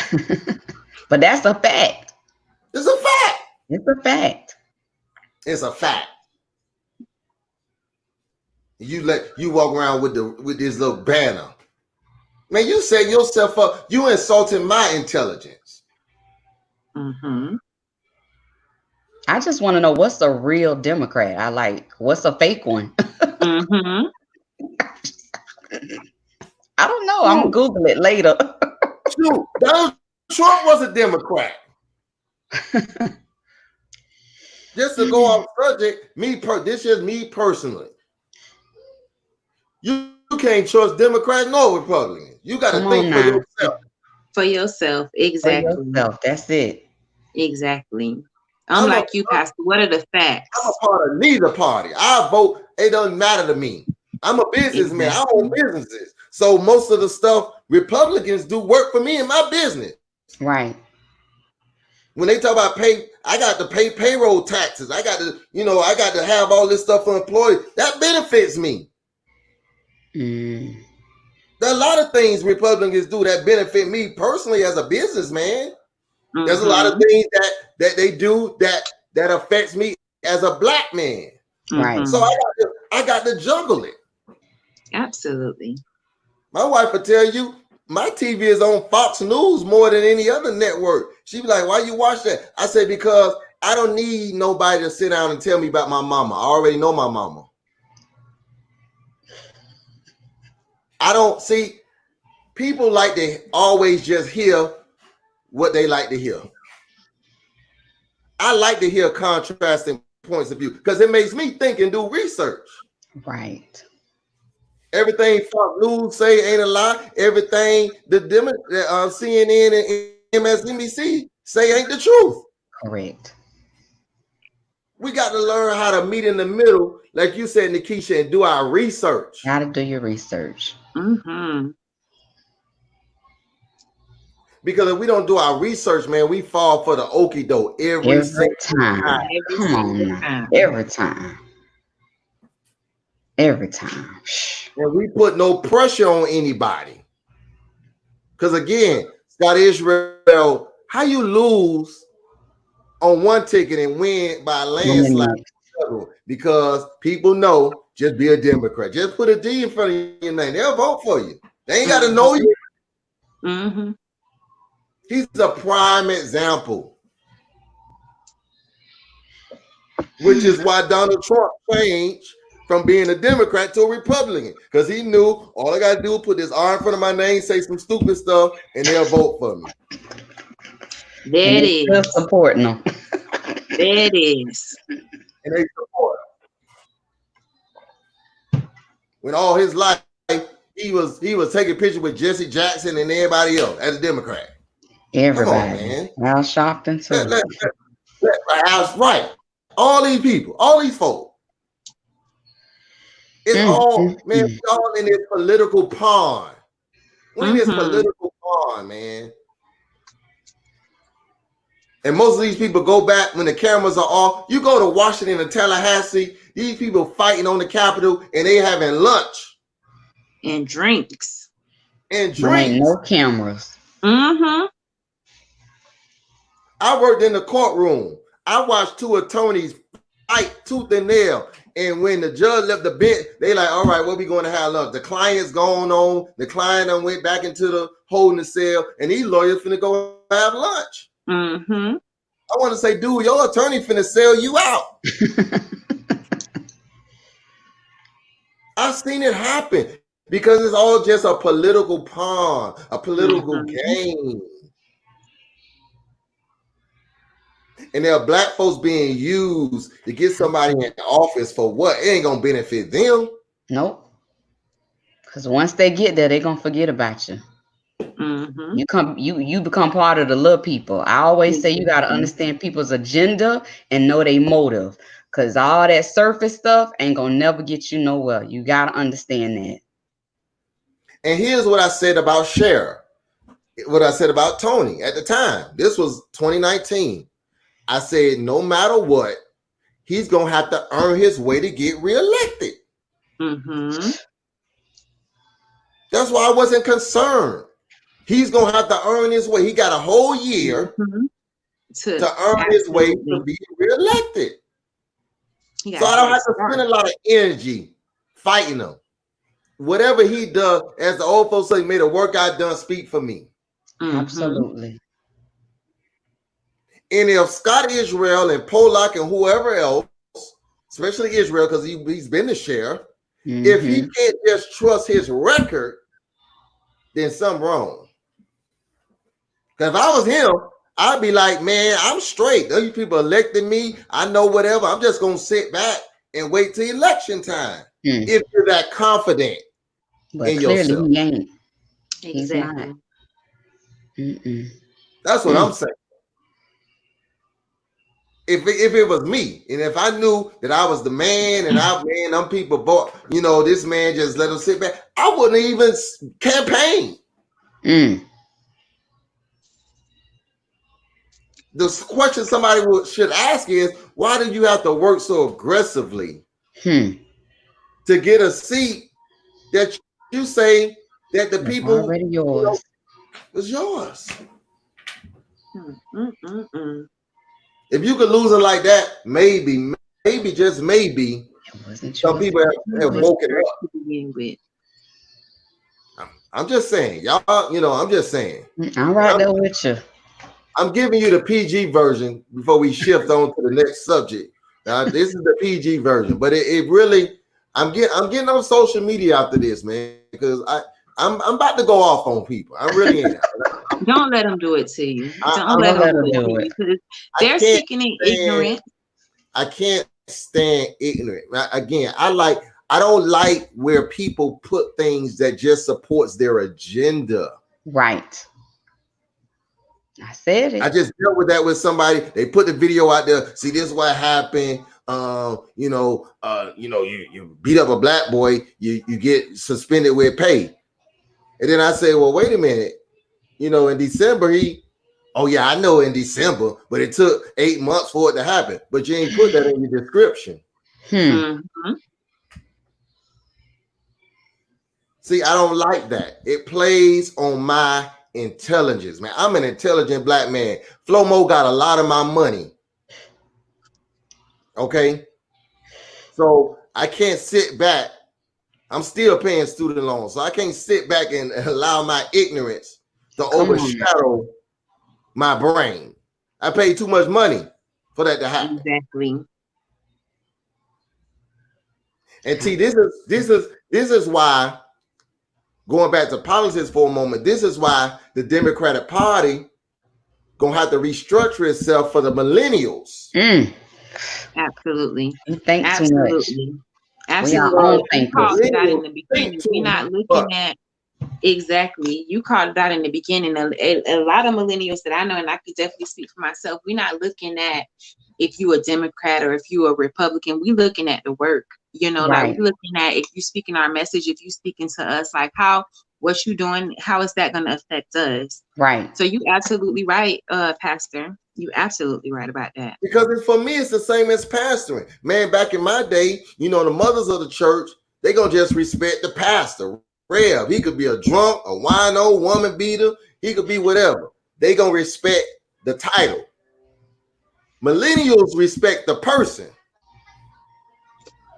But that's a fact. It's a fact. It's a fact. It's a fact. You walk around with this little banner. Man, you set yourself up. You insulting my intelligence. I just want to know what's a real Democrat. I like what's a fake one. I don't know. I'm gonna Google it later. Shoot, Donald Trump was a Democrat. Just to go off subject, this is me personally. You can't trust Democrats nor Republicans. You got to think for yourself. For yourself, exactly. For yourself. That's it. Exactly. I'm like you, Pastor. What are the facts? I'm a part of neither party. I vote. It doesn't matter to me. I'm a businessman. I own businesses. So most of the stuff Republicans do work for me in my business. Right. When they talk about pay, I got to pay payroll taxes. I got to have all this stuff for employees. That benefits me. There are a lot of things Republicans do that benefit me personally as a businessman. There's a lot of things that they do that affects me as a black man. Right. So I got to juggle it. Absolutely. My wife will tell you my TV is on Fox News more than any other network. She be like, "Why you watch that?" I say, "Because I don't need nobody to sit down and tell me about my mama. I already know my mama." I don't see people like to always just hear what they like to hear. I like to hear contrasting points of view because it makes me think and do research. Right. Everything Fox News say ain't a lie. Everything the CNN and MSNBC say ain't the truth. Correct. We got to learn how to meet in the middle, like you said, Nikisha, and do our research. Got to do your research. Because if we don't do our research, man, we fall for the okie doke every time. Come on now. Every time. Every time. And we put no pressure on anybody. Because again, Scott Israel, how you lose on one ticket and win by a landslide? Because people know, just be a Democrat. Just put a D in front of your name. They'll vote for you. They ain't got to know you. He's a prime example. Which is why Donald Trump changed from being a Democrat to a Republican. Because he knew all I got to do is put this R in front of my name, say some stupid stuff, and they'll vote for me. There it is. Still supporting them. There it is. And they support him. When all his life he was taking pictures with Jesse Jackson and everybody else as a Democrat. Everybody. Come on, man. Al Sharpton too. Right. All these people, all these folks. It's all, man, it's all in this political pond. We're in this political pond, man. And most of these people go back when the cameras are off. You go to Washington and Tallahassee, these people fighting on the Capitol and they having lunch. And drinks. And drinks. No cameras. I worked in the courtroom. I watched two attorneys fight tooth and nail. And when the judge left the bench, they like, all right, what we going to have lunch? The client's gone on. The client done went back into the holding the cell, and these lawyers finna go have lunch. Mm-hmm. I want to say, dude, your attorney finna sell you out. I've seen it happen because it's all just a political pawn, a political game. And there are black folks being used to get somebody in office for what? It ain't gonna benefit them. Nope. Because once they get there, they're gonna forget about you. You become part of the little people. I always say you gotta understand people's agenda and know their motive. Because all that surface stuff ain't gonna never get you nowhere. You gotta understand that. And here's what I said about Cher. What I said about Tony at the time. This was 2019. I said, no matter what, he's going to have to earn his way to get reelected. That's why I wasn't concerned. He's going to have to earn his way. He got a whole year to earn his way to be reelected. So I don't have to spend a lot of energy fighting him. Whatever he does, as the old folks say, may the work I done speak for me. Absolutely. And if Scott Israel and Pollock and whoever else, especially Israel, because he's been the sheriff, if he can't just trust his record, then something wrong. Because if I was him, I'd be like, man, I'm straight. Those people elected me. I know whatever. I'm just going to sit back and wait till election time. If you're that confident but in clearly yourself. He ain't. Exactly. He's not. That's what I'm saying. If it was me, and if I knew that I was the man, and them people bought, this man just let him sit back, I wouldn't even campaign. The question somebody should ask is, why do you have to work so aggressively to get a seat that you say that the people already yours? Was yours. If you could lose it like that, maybe, just maybe, some people have woken up. I'm just saying, y'all, I'm just saying. I'm right there with you. I'm giving you the PG version before we shift on to the next subject. Now, this is the PG version, but it really, I'm getting on social media after this, man, because I'm about to go off on people. I really am. Don't let them do it to you. Don't let them do it to you. They're sickening ignorant. I can't stand ignorant. Again, I don't like where people put things that just supports their agenda. Right. I said it. I just dealt with that with somebody. They put the video out there. See, this is what happened. You beat up a black boy, you get suspended with pay. And then I say, well, wait a minute. In December, I know in December, but it took 8 months for it to happen. But you ain't put that in your description. See, I don't like that. It plays on my intelligence, man. I'm an intelligent black man. Flomo got a lot of my money. Okay. So I can't sit back. I'm still paying student loans. So I can't sit back and allow my ignorance to overshadow my brain. I paid too much money for that to happen. Exactly. And T, this is why, going back to politics for a moment, this is why the Democratic Party gonna have to restructure itself for the millennials. Absolutely. You think Absolutely. Too much. Absolutely. You called it out in the beginning. We're not looking at exactly. You called it out in the beginning. A lot of millennials that I know, and I could definitely speak for myself, we're not looking at if you a Democrat or if you a Republican. We're looking at the work. Like we're looking at if you speaking our message, if you speaking to us, like what you doing, how is that going to affect us? Right. So you absolutely right, Pastor. You absolutely right about that. Because for me, it's the same as pastoring. Man, back in my day, the mothers of the church, they gonna just respect the pastor. Rev, he could be a drunk, a wino, woman beater, he could be whatever. They gonna respect the title. Millennials respect the person.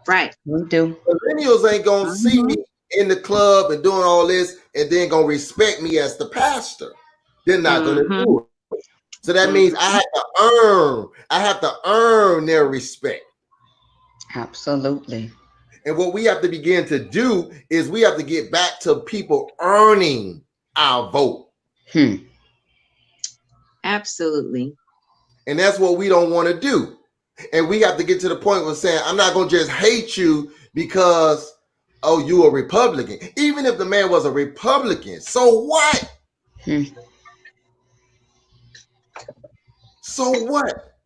Right. We do. Millennials ain't gonna see me in the club and doing all this and then gonna respect me as the pastor. They're not gonna do it. So that means I have to earn their respect. Absolutely. And what we have to begin to do is we have to get back to people earning our vote. Absolutely. And that's what we don't want to do. And we have to get to the point where saying, I'm not going to just hate you because, oh, you a Republican. Even if the man was a Republican, so what? So what?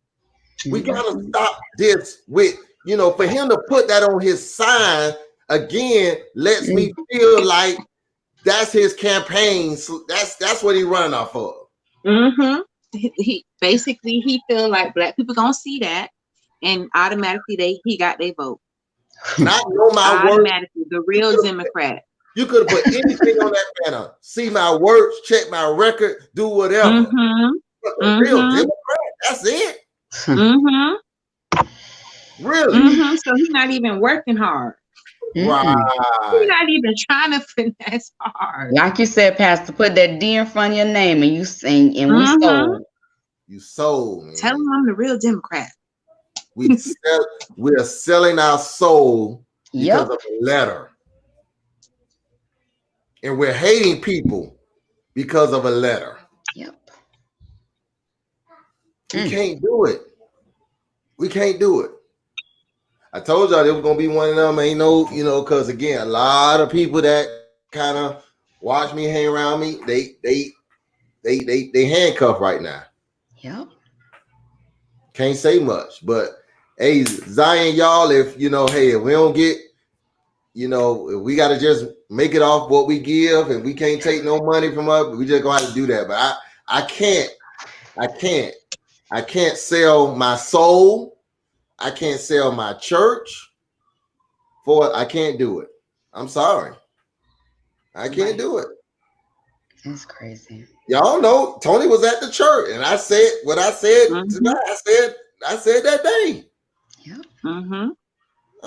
We got to stop this with, for him to put that on his sign again, lets me feel like that's his campaign. So that's what he's running off of. He basically feel like black people gonna see that, and automatically he got their vote. Not know my work. Automatically, the real Democrat. You could have put anything on that banner. See my works, check my record, do whatever. But the real Democrat, that's it. Really? So he's not even working hard. Right. He's not even trying to finesse hard. Like you said, Pastor, put that D in front of your name and you sing, and we sold. You sold, man. Tell him I'm the real Democrat. We're selling our soul because of a letter. And we're hating people because of a letter. Yep. We can't do it. We can't do it. I told y'all there was gonna be one of them. Ain't no, because again, a lot of people that kind of watch me hang around me, they handcuffed right now. Yep. Can't say much, but hey, Zion, y'all, if if we don't get, if we gotta just make it off what we give, and we can't take no money from us, we just gonna have to do that. But I can't sell my soul. I can't sell my church for it. I can't do it. I'm sorry. I can't do it. That's crazy. Y'all know Tony was at the church, and I said what I said tonight. I said that day. Yep. I'm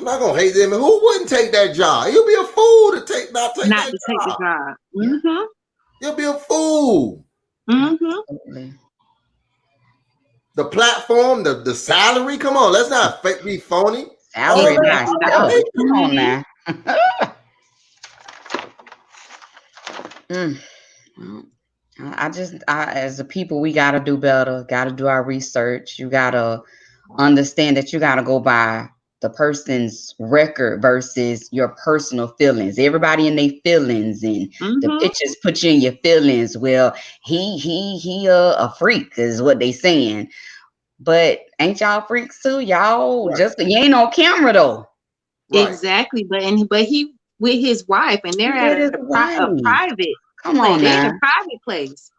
not gonna hate them. And who wouldn't take that job? You'll be a fool to take that take the job. You'll be a fool. Absolutely. The platform, the salary. Come on, let's not be phony. Salary, nice. Come on now. As a people, we got to do better. Got to do our research. You got to understand that you got to go by the person's record versus your personal feelings. Everybody in their feelings, and the pictures put you in your feelings. Well, he a freak is what they saying. But ain't y'all freaks too? Y'all you ain't on camera though. Right. Exactly. But he with his wife, and they're at a private. Come on, they're in a private place.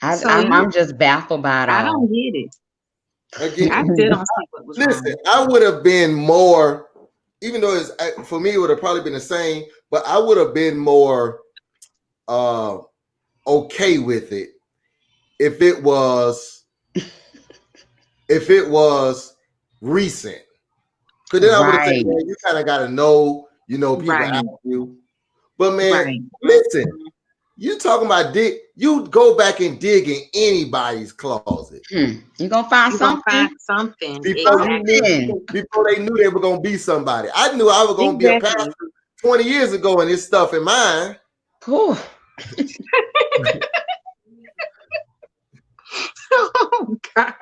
I'm just baffled by it. I don't get it. Again, I still don't see what was listen, wrong. I would have been more, even though for me it would have probably been the same, but I would have been more okay with it if it was recent. Because then I would have said, you kind of got to know, people ask you. But man, listen, you talking about dig, you go back and dig in anybody's closet. You're going to find something. Before they knew they were going to be somebody. I knew I was going to be a pastor 20 years ago, and this stuff in mine. Cool. Oh, God.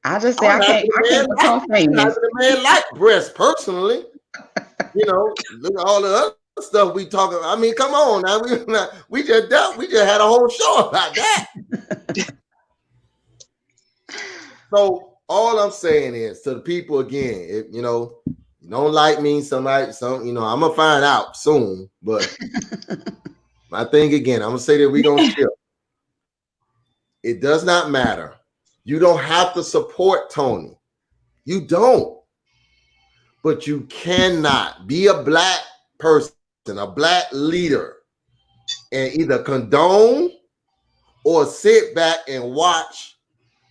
I just say I can't become famous. The man like breasts personally. Look at all the other stuff we talking. I mean, come on now. We just had a whole show about that. So all I'm saying is to the people again, if you don't like me, I'm gonna find out soon. But my thing again, I'm gonna say that we're gonna chill. It does not matter. You don't have to support Tony. You don't. But you cannot be a black person, a black leader, and either condone or sit back and watch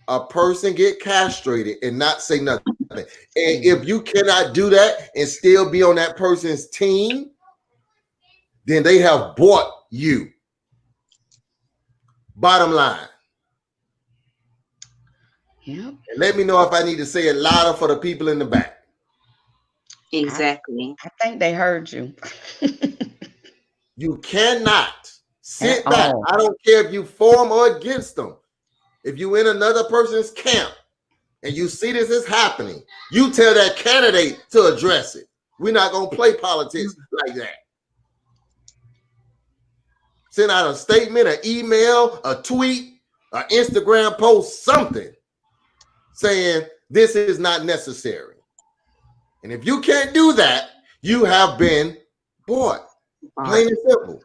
a person get castrated and not say nothing. And if you cannot do that and still be on that person's team, then they have bought you. Bottom line. Yep. And let me know if I need to say it louder for the people in the back. Exactly. I think they heard you. You cannot sit At back. all. I don't care if you for them or against them. If you in another person's camp and you see this is happening, you tell that candidate to address it. We're not going to play politics like that. Send out a statement, an email, a tweet, an Instagram post, something saying this is not necessary. And if you can't do that, you have been bought. Plain and simple.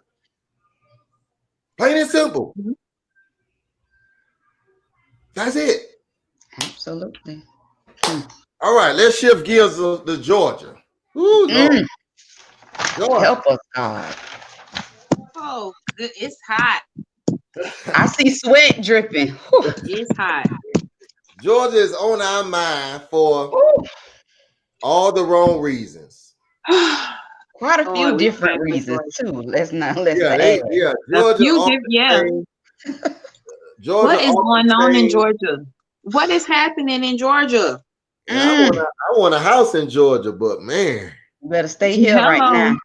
Plain and simple. That's it. Absolutely. All right, let's shift gears to Georgia. Ooh, Lord. Georgia. Help us, God. Oh, it's hot. I see sweat dripping. Whew. It's hot. Georgia is on our mind for all the wrong reasons. Quite a Oh, few we different pray for reasons Georgia. too. Let's not let's Yeah, add. Georgia. Yeah. Georgia. What is going on in Georgia? What is happening in Georgia? I want a house in Georgia, but man, You better stay here right now.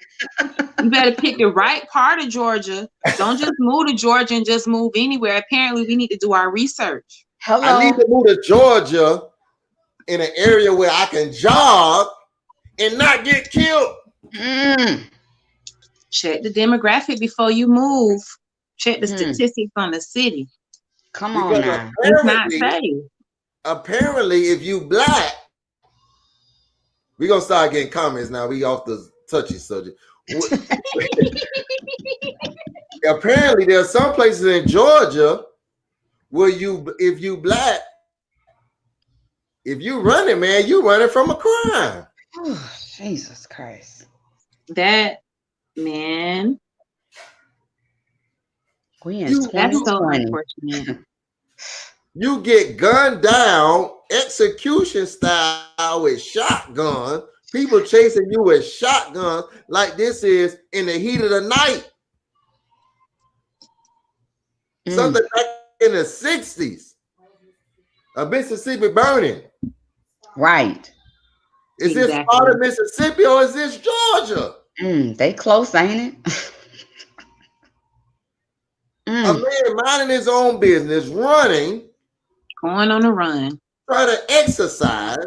You better pick the right part of Georgia. Don't just move to Georgia and just move anywhere. Apparently, we need to do our research. Hello. I need to move to Georgia in an area where I can jog and not get killed. Check the demographic before you move. Check the statistics on the city. Come on now. It's not safe. Apparently, if you black, we're gonna start getting comments now. We off the touchy subject. Apparently, there are some places in Georgia where if you black, if you running, man, you running from a crime. Oh, Jesus Christ. That man. We in That's so 2020. unfortunate. You get gunned down, execution style with shotgun. People chasing you with shotgun like this is in the heat of the night. Something back in the 60s. A Mississippi burning. Right. Is this part of Mississippi or is this Georgia? They close, ain't it? A man minding his own business, running, going on a run, trying to exercise,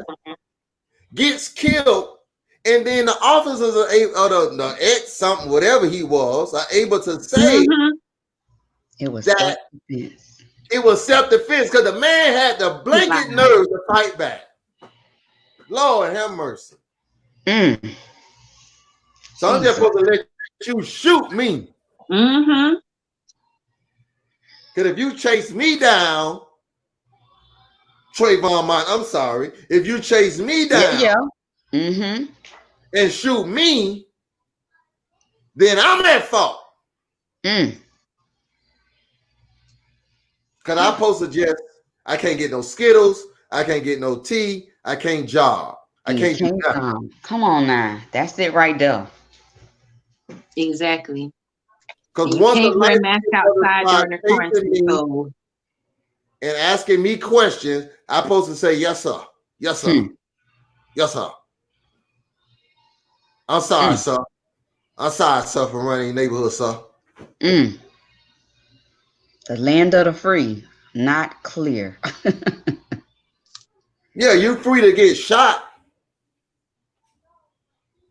gets killed, and then the officers are able, or the ex something, whatever he was, are able to say it was that self-defense. It was self-defense because the man had the blanket nerve to fight back. Lord have mercy. So I'm just supposed to let you shoot me. Because if you chase me down, Trayvon Martin, I'm sorry. If you chase me down and shoot me, then I'm at fault. Because I'm supposed to just, I can't get no Skittles. I can't get no tea. I can't jog. I can't do nothing. Come on now. That's it right there. Exactly. Because you once can't the wear mask outside during the quarantine. And asking me questions, I'm supposed to say, yes, sir. Yes, sir. Yes, sir. I'm sorry, sir. I'm sorry, sir, for running neighborhood, sir. The land of the free, not clear. Yeah, you're free to get shot.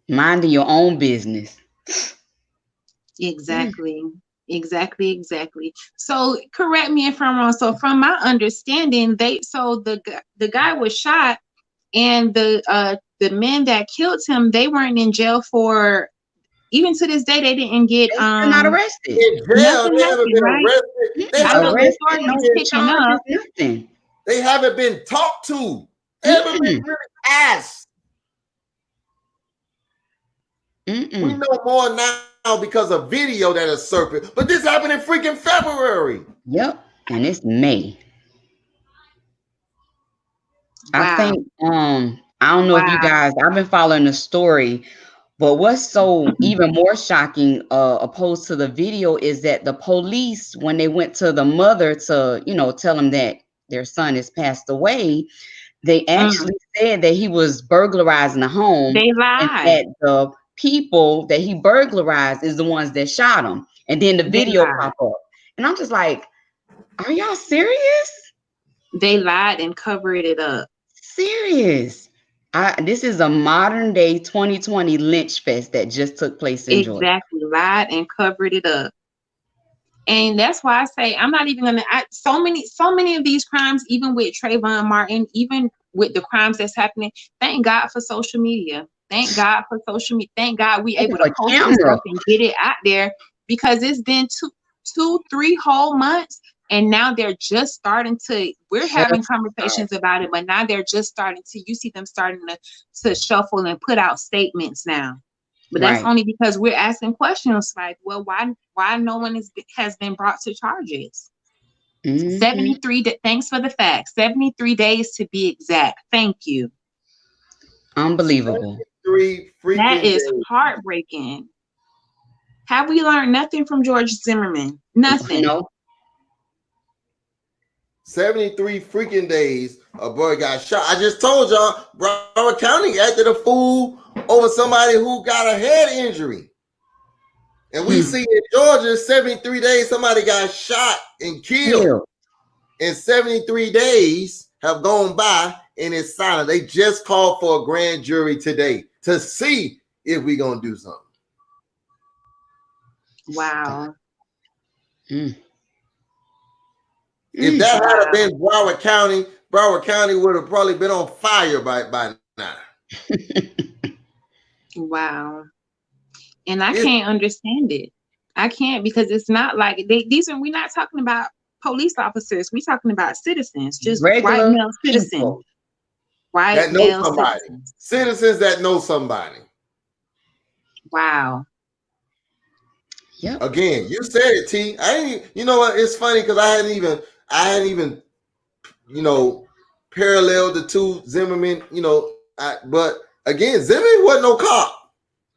Minding your own business. Exactly. So correct me if I'm wrong. So from my understanding, the guy was shot, and the men that killed him, they weren't in jail for, even to this day, they didn't get not arrested. In jail, they haven't been arrested. They haven't nothing. They haven't been talked to. They haven't been really asked. We know more now because of video that is surfaced, but this happened in freaking February. Yep, and it's May. I Wow. think I don't know if you Wow. guys, I've been following the story, but what's so even more shocking opposed to the video is that the police, when they went to the mother to, tell them that their son has passed away, they Mm. actually said that he was burglarizing the home They and lied. that the people that he burglarized is the ones that shot him. And then the They video lied. pop up. And I'm just like, are y'all serious? They lied and covered it up. Serious. This is a modern day 2020 lynch fest that just took place in Georgia. Exactly. Lied and covered it up. And that's why I say I'm not even gonna. So many of these crimes, even with Trayvon Martin, even with the crimes that's happening. Thank God for social media. Thank God for social media. Thank God we Thank you able to for post this camera. stuff and get it out there, because it's been two, 3 whole months, and now they're just starting to. We're having conversations about it, but now they're just starting to. You see them starting to shuffle and put out statements now. But that's Right. only because we're asking questions like, well, why no one has been brought to charges? Mhm. 73. Thanks for the facts. 73 days to be exact. Thank you. Unbelievable. 3 That freaking is days. heartbreaking. Have we learned nothing from George Zimmerman? Nothing. No. 73 freaking days, a boy got shot. I just told y'all, Broward County acted a fool over somebody who got a head injury. And we see in Georgia, 73 days, somebody got shot and killed. And 73 days have gone by and it's silent. They just called for a grand jury today to see if we're going to do something. Wow. If that had been Broward County would have probably been on fire by now. Wow. And I can't understand it. I can't, because it's not like we're not talking about police officers. We're talking about citizens, just regular white male citizens. people. White that know male somebody. Citizens that know somebody. Wow. Yep. Again, you said it, T. You know what? It's funny because I hadn't even, paralleled the two Zimmerman, but again, Zimmerman wasn't no cop.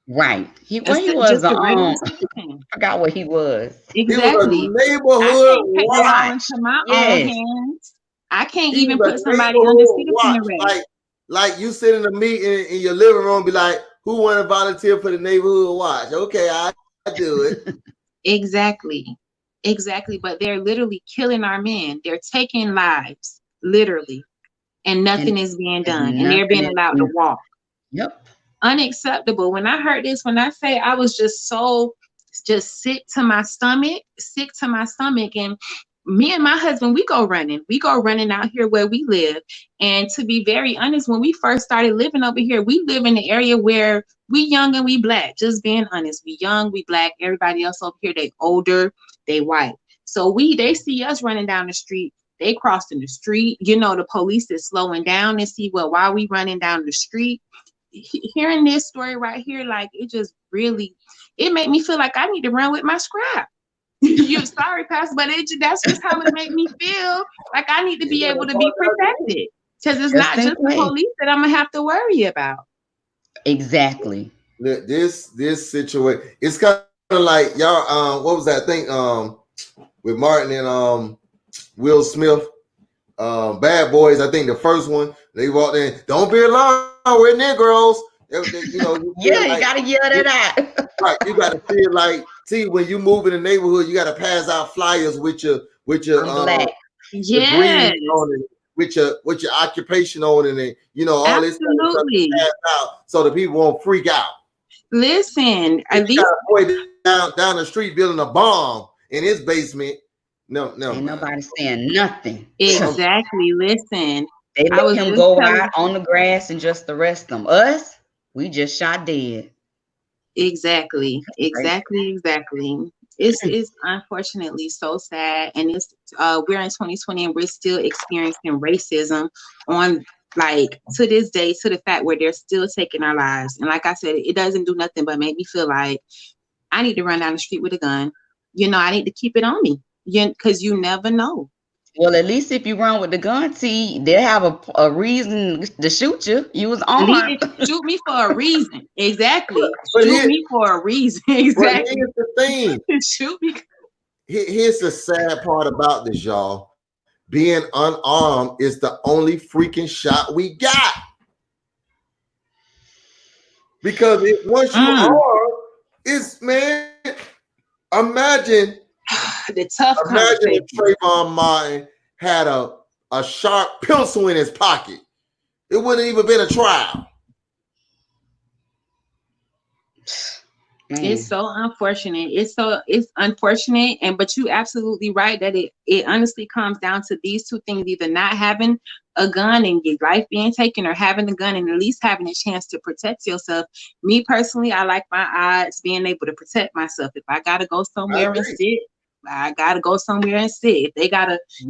Right. He was just a regular citizen. I forgot what he was. Exactly. He was a neighborhood watch. Into my own hands. I can't even put somebody under citizen arrest. Like you sit in a meeting in your living room, be like, who want to volunteer for the neighborhood watch? Okay, I do it. Exactly. But they're literally killing our men. They're taking lives, literally. And nothing is being done. And they're being allowed to walk. Yep. Unacceptable. When I heard this, when I say I was just sick to my stomach. And me and my husband, we go running out here where we live. And to be very honest, when we first started living over here, we live in the area where we young and we black. Just being honest, we young, we black. Everybody else over here, they older, they white. So they see us running down the street. They crossing the street. The police is slowing down and see, well, why are we running down the street? Hearing this story right here, like, it just really, it made me feel like I need to run with my scrap. You're sorry, Pastor, but that's just how it made me feel. Like I need to be able to be protected, because it's not just the police that I'm gonna have to worry about. Exactly. This situation, it's kind of like y'all. What was that thing? With Martin and Will Smith, Bad Boys. I think the first one, they walked in. Don't be alarmed, we're Negroes. You gotta yell that out. Right, you gotta feel like, see, when you move in the neighborhood, you gotta pass out flyers with your black. Yes. on it, with your occupation on it, and all this kind of stuff passed out so the people won't freak out. Listen, at least boy down the street building a bomb in his basement. No, ain't nobody saying nothing. Exactly. Listen, they let him go out on the grass and just arrest them. Us, we just shot dead. Exactly. It's unfortunately so sad, and it's we're in 2020 and we're still experiencing racism on, like, to this day, to the fact where they're still taking our lives. And like I said, it doesn't do nothing but make me feel like I need to run down the street with a gun. I need to keep it on me, because you never know. Well, at least if you run with the gun, T, they have a reason to shoot you. You was armed. Shoot me for a reason. Exactly. But Shoot me for a reason. Exactly. here's the thing. Shoot me. Here's the sad part about this, y'all. Being unarmed is the only freaking shot we got. Because once you are, it's, man, imagine the tough imagine if Trayvon Martin had a sharp pencil in his pocket. It wouldn't even been a trial. It's so unfortunate. It's unfortunate, but you absolutely right that it honestly comes down to these two things: either not having a gun and your life being taken, or having a gun and at least having a chance to protect yourself. Me personally, I like my odds being able to protect myself. If I gotta go somewhere and sit, I gotta go somewhere and sit. If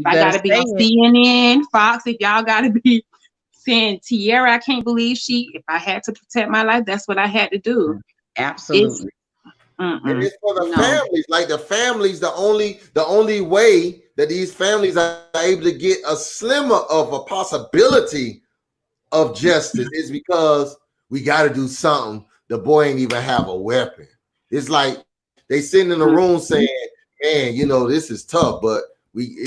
I gotta be on CNN, Fox, if y'all gotta be saying Tierra, I can't believe if I had to protect my life, that's what I had to do. Absolutely. And it's for the families. Like the families, the only way that these families are able to get a slimmer of a possibility of justice is because we got to do something. The boy ain't even have a weapon. It's like they sitting in a room saying, "Man, you know this is tough, but we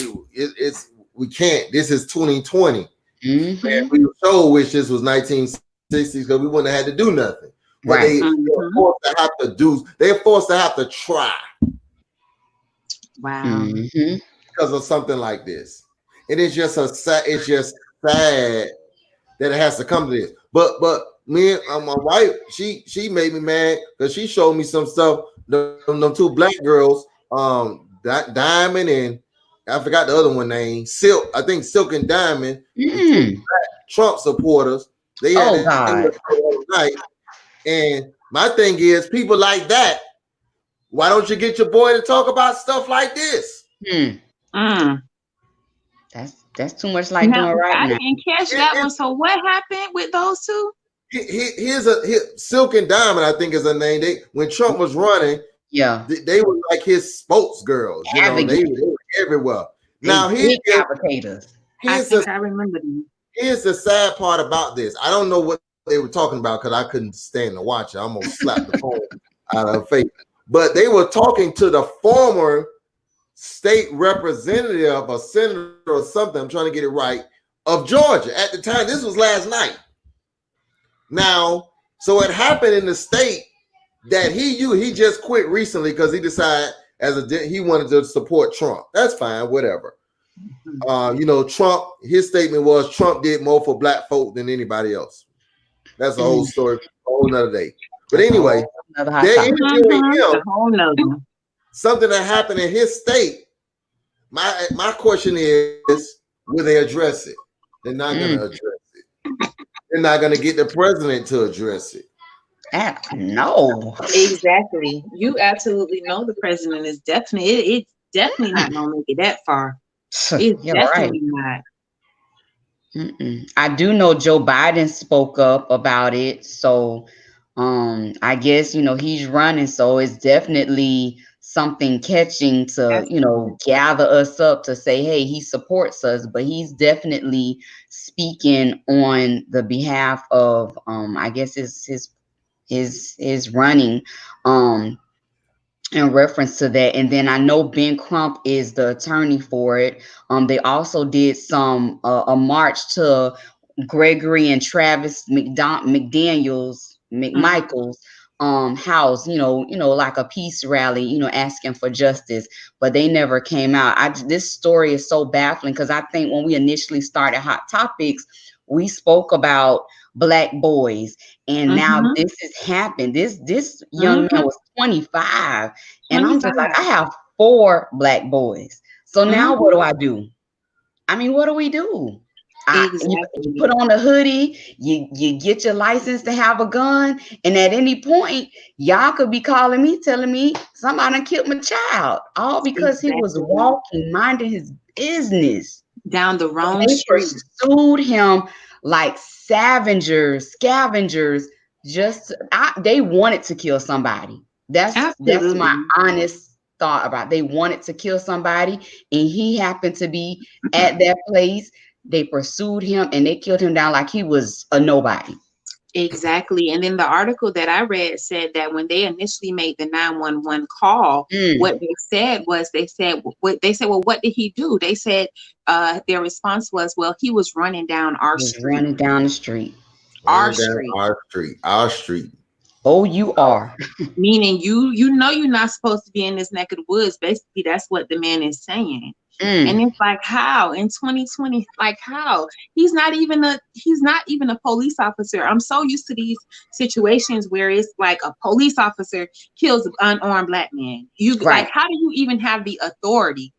can't. This is 2020. And we so wish this was 1960s because we wouldn't have had to do nothing." But they're forced to have to do. They're forced to have to try. Wow. Because of something like this, and it's just sad that it has to come to this. But me and my wife, she made me mad because she showed me some stuff. Them two black girls, Diamond and I forgot the other one name, Silk. I think Silk and Diamond, Trump supporters. They had night. And my thing is, people like that, why don't you get your boy to talk about stuff like this? That's too much like doing right now. I didn't catch that one. So what happened with those two? Here's Silk and Diamond, I think is her name. When Trump was running, they were like his spokesgirls. You know, they were everywhere. Now here's I remember them. Here's the sad part about this. I don't know what they were talking about because I couldn't stand to watch it. I'm gonna slap the phone out of her face. But they were talking to the former state representative or senator or something. I'm trying to get it right, of Georgia at the time. This was last night. Now, so it happened in the state that he just quit recently because he decided he wanted to support Trump. That's fine, whatever. You know, Trump, his statement was Trump did more for black folk than anybody else. That's a whole story, a whole nother day. But anyway, they're interviewing him. Something that happened in his state. My question is, will they address it? They're not going to address it. They're not going to get the president to address it. No. Exactly. You absolutely know the president is definitely, it's definitely not going to make it that far. It's definitely not. I do know Joe Biden spoke up about it. So I guess, you know, he's running. So it's definitely something catching to, you know, gather us up to say, hey, he supports us. But he's definitely speaking on the behalf of, I guess, his running in reference to that. And then I know Ben Crump is the attorney for it. They also did a march to Gregory and Travis McMichael's house, you know, like a peace rally, you know, asking for justice, but they never came out. This story is so baffling because I think when we initially started Hot Topics, we spoke about Black boys, and now this has happened. This young man was 25, and I'm just like, I have 4 Black boys. So now what do I do? I mean, what do we do? You put on a hoodie, you get your license to have a gun, and at any point, y'all could be calling me, telling me somebody killed my child, all because he was walking, minding his business down the wrong street. Pursued him like scavengers. They wanted to kill somebody. That's my honest thought about. They wanted to kill somebody, and he happened to be at that place. They pursued him and they killed him down like he was a nobody. Exactly. And then the article that I read said that when they initially made the 911 call, what they said, well, what did he do? They said their response was, well, he was running down our street. Running down the street. Our street. Oh, you are. Meaning you know you're not supposed to be in this neck of the woods. Basically, that's what the man is saying. And it's like, how in 2020, like how? He's not even a police officer. I'm so used to these situations where it's like a police officer kills an unarmed black man. Like, how do you even have the authority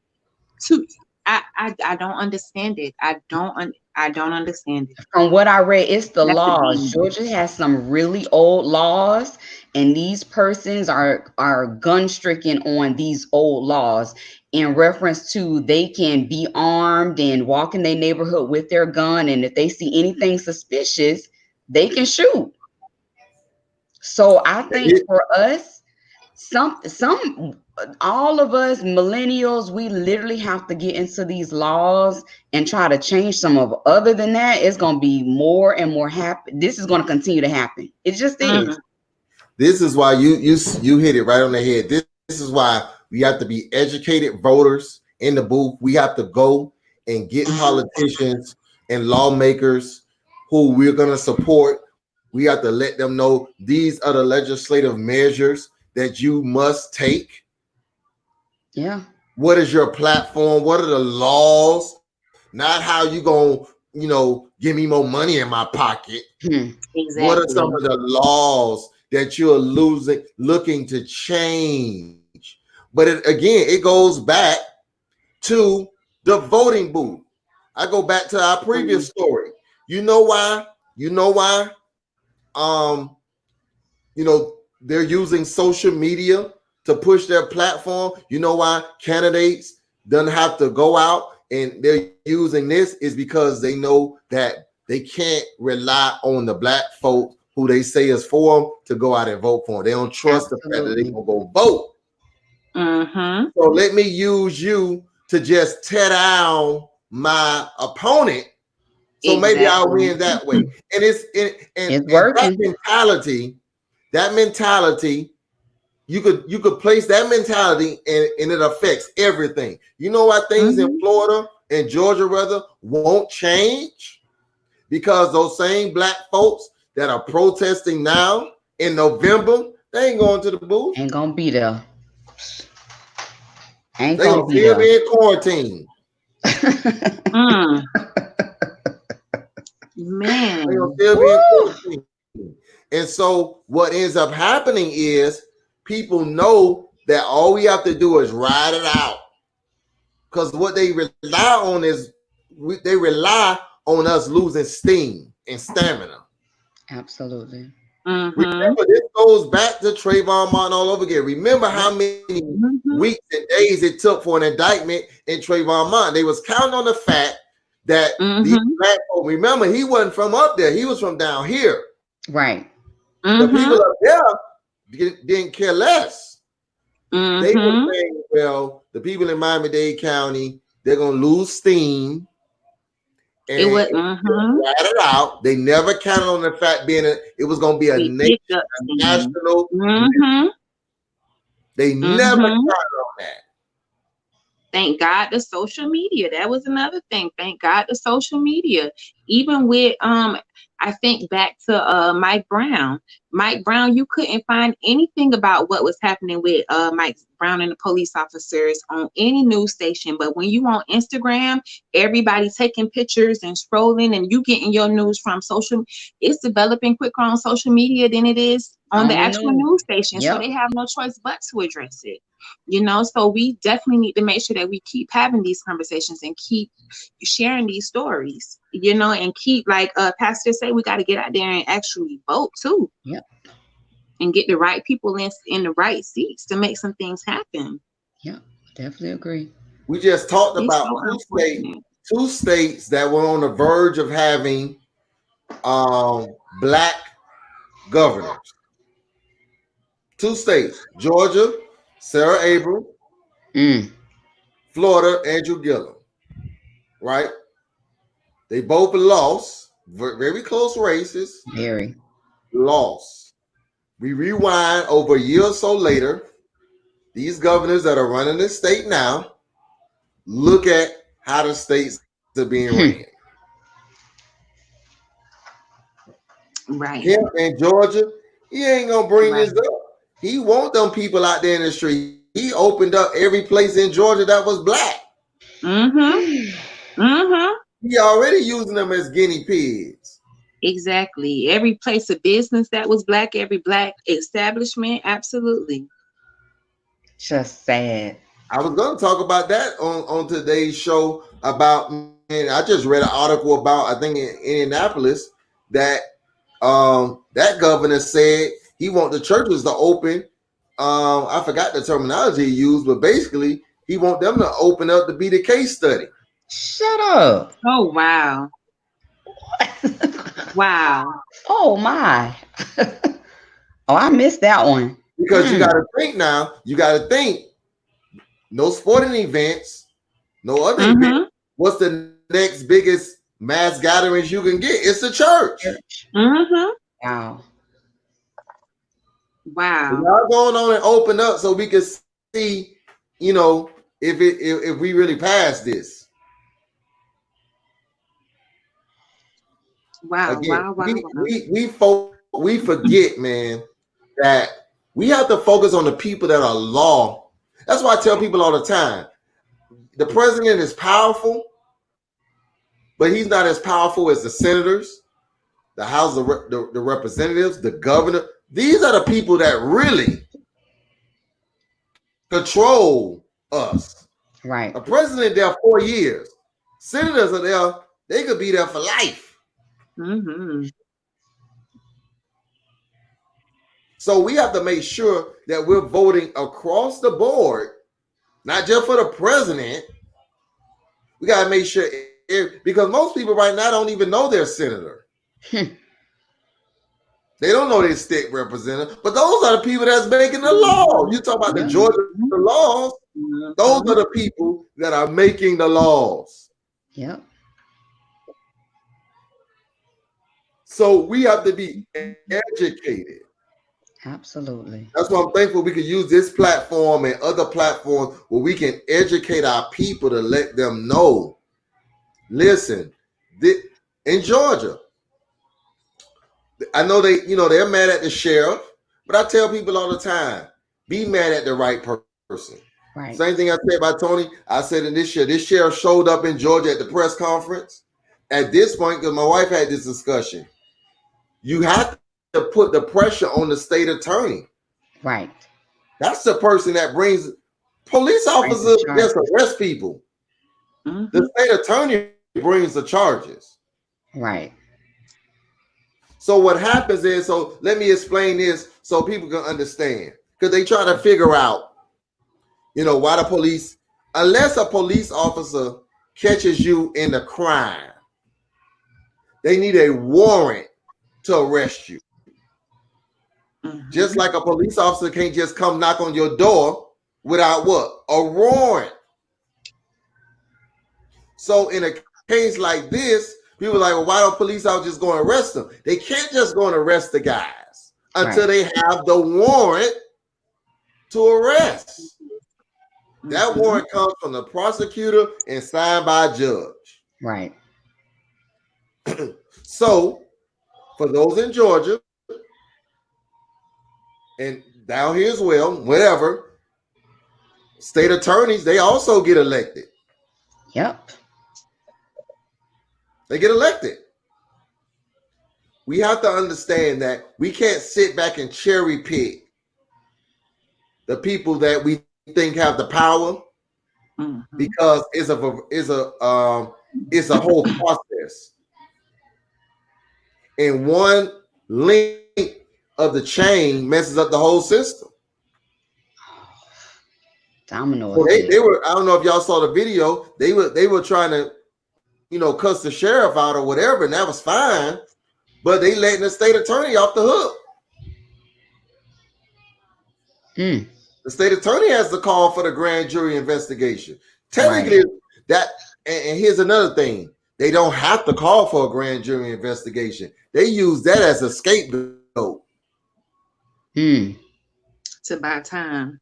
to? I don't understand it. I don't understand it. From what I read, it's the laws. Georgia has some really old laws, and these persons are gun stricken on these old laws in reference to they can be armed and walk in their neighborhood with their gun, and if they see anything suspicious, they can shoot. So I think for us, all of us millennials, we literally have to get into these laws and try to change some of. Other than that, it's going to be more and more happen. This is going to continue to happen. It just is. This is why you hit it right on the head. This is why we have to be educated voters in the booth. We have to go and get politicians and lawmakers who we're going to support. We have to let them know these are the legislative measures that you must take. Yeah. What is your platform? What are the laws? Not how you gonna, give me more money in my pocket. Exactly. What are some of the laws that you're looking to change? But it goes back to the voting booth. I go back to our previous story. You know why? They're using social media to push their platform. You know why candidates don't have to go out and they're using this is because they know that they can't rely on the black folks who they say is for them to go out and vote for them. They don't trust the fact that they gonna go vote. So let me use you to just tear down my opponent. So maybe I'll win that way. And it's working. That mentality, you could place that mentality and it affects everything. You know why things in Florida and Georgia rather won't change? Because those same black folks that are protesting now in November, they ain't going to the booth. Ain't gonna be there. They gonna still be in quarantine. Man. They gonna still be in quarantine. And so what ends up happening is people know that all we have to do is ride it out. Because what they rely on is they rely on us losing steam and stamina. Absolutely. Remember, this goes back to Trayvon Martin all over again. Remember how many weeks and days it took for an indictment in Trayvon Martin. They was counting on the fact that these black folk, remember, he wasn't from up there. He was from down here. Right. The people up there didn't care less. They were saying, well, the people in Miami-Dade County, they're going to lose steam. And it was ride it out. They never counted on the fact it was going to be a national. They never counted on that. Thank God the social media. That was another thing. Thank God the social media. Even with I think back to Mike Brown. Mike Brown, you couldn't find anything about what was happening with Mike Brown and the police officers on any news station. But when you on Instagram, everybody taking pictures and scrolling, and you getting your news from social. It's developing quicker on social media than it is on the actual news station. So they have no choice but to address it. So we definitely need to make sure that we keep having these conversations and keep sharing these stories, and keep, like Pastor say, we got to get out there and actually vote too. Yep. And get the right people in the right seats to make some things happen. Yeah, definitely agree. We just talked about two states that were on the verge of having black governors. Two states, Georgia, Sarah Abrams, Florida, Andrew Gillum, right? They both lost, very close races. Very. Lost. We rewind over a year or so later. These governors that are running the state now, look at how the states are being ran. Right. Him in Georgia, he ain't gonna bring this up. He want them people out there in the street. He opened up every place in Georgia that was black. He already using them as guinea pigs. Exactly. Every place of business that was black, every black establishment, absolutely. Just sad. I was going to talk about that on today's show about, and I just read an article about, I think in Indianapolis, that that governor said he want the churches to open. I forgot the terminology he used, but basically he want them to open up to be the case study. Shut up. Oh, wow. Wow. Oh, my. Oh, I missed that one. Because you got to think now, no sporting events, no other events. What's the next biggest mass gatherings you can get? It's a church. Wow. Wow. So y'all going on and open up so we can see, if we really pass this. Wow. Again, Wow. we forget, man, that we have to focus on the people that are law. That's why I tell people all the time, the president is powerful, but he's not as powerful as the senators, the House of the representatives, the governor. These are the people that really control us. Right. A president there 4 years. Senators are there, they could be there for life. So we have to make sure that we're voting across the board, not just for the president. We got to make sure, because most people right now don't even know their senator. They don't know their state representative, but those are the people that's making the law. You talk about the Georgia laws, those are the people that are making the laws. Yep. So we have to be educated. Absolutely. That's why I'm thankful we can use this platform and other platforms where we can educate our people to let them know. Listen, in Georgia, I know they're mad at the sheriff, but I tell people all the time, be mad at the right person. Right. Same thing I said about Tony. I said in this sheriff showed up in Georgia at the press conference. At this point, because my wife had this discussion, you have to put the pressure on the state attorney. Right. That's the person that brings police officers just arrest people. The state attorney brings the charges. Right. So what happens is, so let me explain this so people can understand. Because they try to figure out, why the police, unless a police officer catches you in a crime, they need a warrant to arrest you. Just like a police officer can't just come knock on your door without what? A warrant. So in a case like this, people are like, well, why don't police officers just go and arrest them? They can't just go and arrest the guys until they have the warrant to arrest. That warrant comes from the prosecutor and signed by a judge. Right. So for those in Georgia and down here as well, whatever, state attorneys, they also get elected. Yep. They get elected. We have to understand that we can't sit back and cherry pick the people that we think have the power, because it's a whole process. And one link of the chain messes up the whole system. Domino. So they were, I don't know if y'all saw the video, they were trying to, cuss the sheriff out or whatever, and that was fine, but they letting the state attorney off the hook. The state attorney has to call for the grand jury investigation. Technically, Right. that and here's another thing. They don't have to call for a grand jury investigation. They use that as a scapegoat. Hmm. To buy time.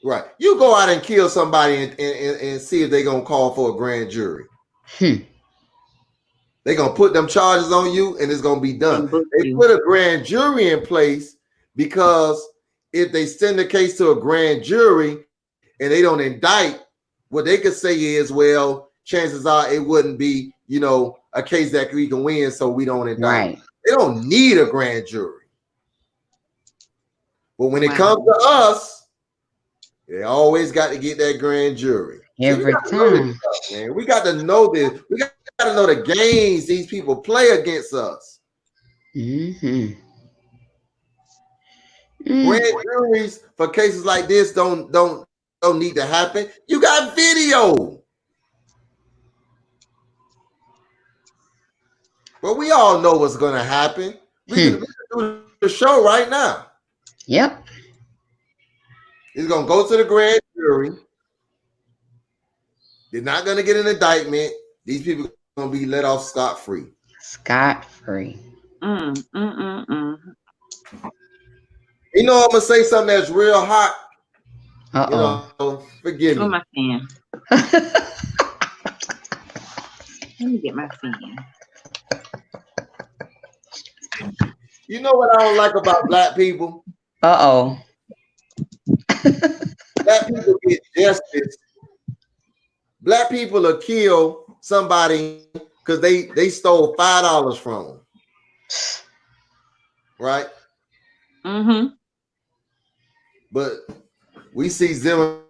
Right. You go out and kill somebody and see if they're gonna call for a grand jury. They're gonna put them charges on you and it's gonna be done. They put a grand jury in place because if they send the case to a grand jury and they don't indict, what they could say is, well, chances are it wouldn't be, a case that we can win, so we don't indict. Right. They don't need a grand jury. But when it comes to us, they always got to get that grand jury. Every time. Man. We got to know this. We got to know the games these people play against us. Mm-hmm. Grand juries for cases like this don't need to happen. You got video. But we all know what's going to happen. We can do the show right now. Yep. He's going to go to the grand jury. They're not going to get an indictment. These people are going to be let off scot-free. Scot-free. You know, I'm going to say something that's real hot. Forgive me. Oh, my fan. Let me get my fan. You know what I don't like about black people? Uh-oh. Black people get justice. Black people will kill somebody because they stole $5 from them. Right? Mm-hmm. But we see Zimmerman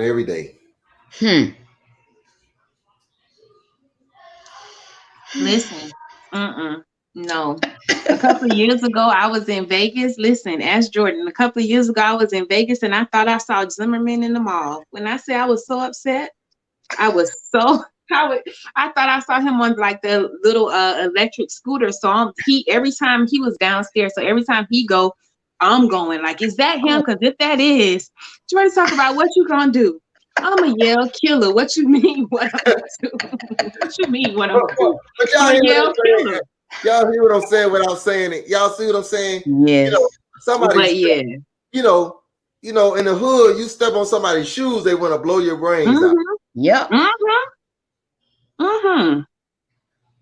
every day. Listen. No. A couple of years ago, I was in Vegas. Listen, ask Jordan. A couple of years ago, I was in Vegas and I thought I saw Zimmerman in the mall. When I say I was so upset, I thought I saw him on like the little electric scooter. So every time he was downstairs, so every time he go, I'm going like, is that him? Because if that is, Jordan talk about what you gonna do. I'm a yell killer. What you mean? What I'm gonna do? What you mean? What I'm gonna do? But y'all hear what I'm saying without saying it. Y'all see what I'm saying? Yes. Somebody, in the hood, you step on somebody's shoes, they want to blow your brains out. Yep.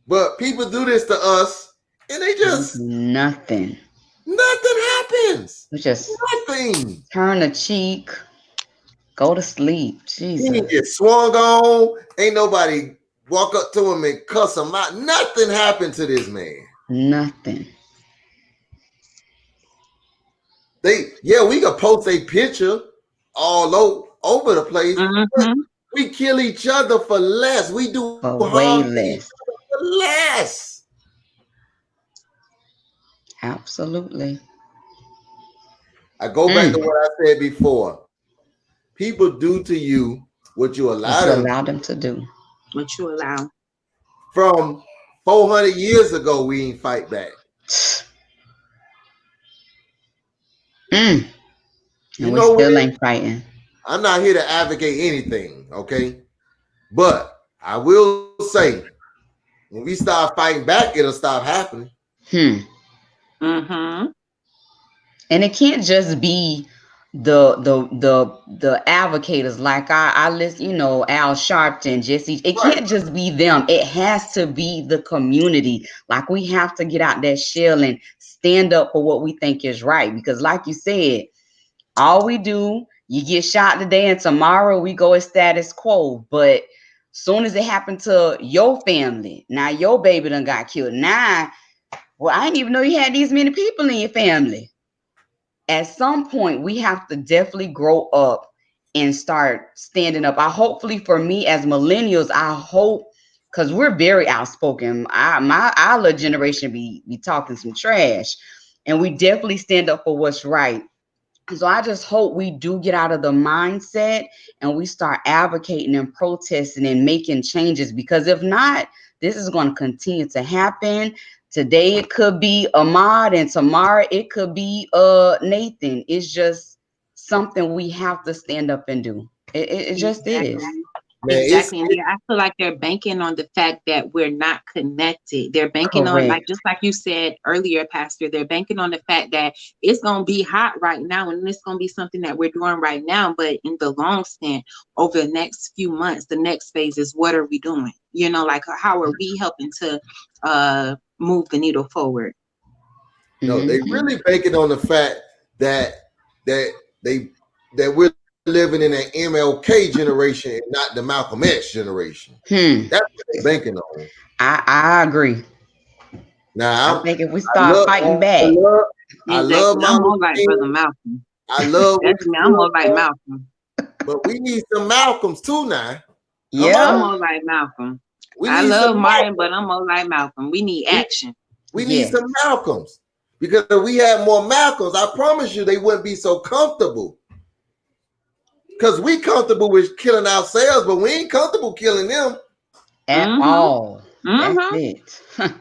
But people do this to us, and they just nothing happens. Just nothing. Turn a cheek, go to sleep. Jesus. He get swung on. Ain't nobody walk up to him and cuss him out. Nothing happened to this man. Nothing. We could post a picture all over the place. We kill each other for less. We do for way less. For less. Absolutely. I go back to what I said before. People do to you what you allow them to do. What you allow. From 400 years ago, we ain't fight back. And we still ain't fighting. I'm not here to advocate anything, okay? But I will say, when we start fighting back, it'll stop happening. And it can't just be the advocates like I listen, Al Sharpton, Jesse. It can't just be them. It has to be the community. Like we have to get out that shell and stand up for what we think is right. Because like you said, all we do, you get shot today and tomorrow we go as status quo. But soon as it happened to your family, now your baby done got killed. Now, well, I didn't even know you had these many people in your family. At some point, we have to definitely grow up and start standing up. Hopefully for me as millennials, I hope, because we're very outspoken. Our little generation be talking some trash, and we definitely stand up for what's right. So I just hope we do get out of the mindset and we start advocating and protesting and making changes, because if not, this is going to continue to happen. Today it could be Ahmad and tomorrow it could be Nathan. It's just something we have to stand up and do. It just is. Man, Exactly. And I feel like they're banking on the fact that we're not connected. They're banking on, like, Correct. just like you said earlier, Pastor, they're banking on the fact that it's going to be hot right now and it's going to be something that we're doing right now. But in the long stint, over the next few months, the next phase is, what are we doing? You know, like, how are we helping to move the needle forward? No, they Mhm. really banking on the fact that we're living in an MLK generation and not the Malcolm X generation. That's what they're banking on. I agree. Now, I think if we start fighting back, I love I'm Martin more Luther like King. Brother Malcolm. I love what That's me. I'm more like Malcolm. but we need some Malcolms too now. I'm yeah, more like Malcolm. We I need love some Martin, Malcolms. but I'm more like Malcolm. We need action. We need Yes. some Malcolms. Because if we had more Malcolms, I promise you they wouldn't be so comfortable. Because we comfortable with killing ourselves, but we ain't comfortable killing them. at Mhm. all. Mhm. That's it.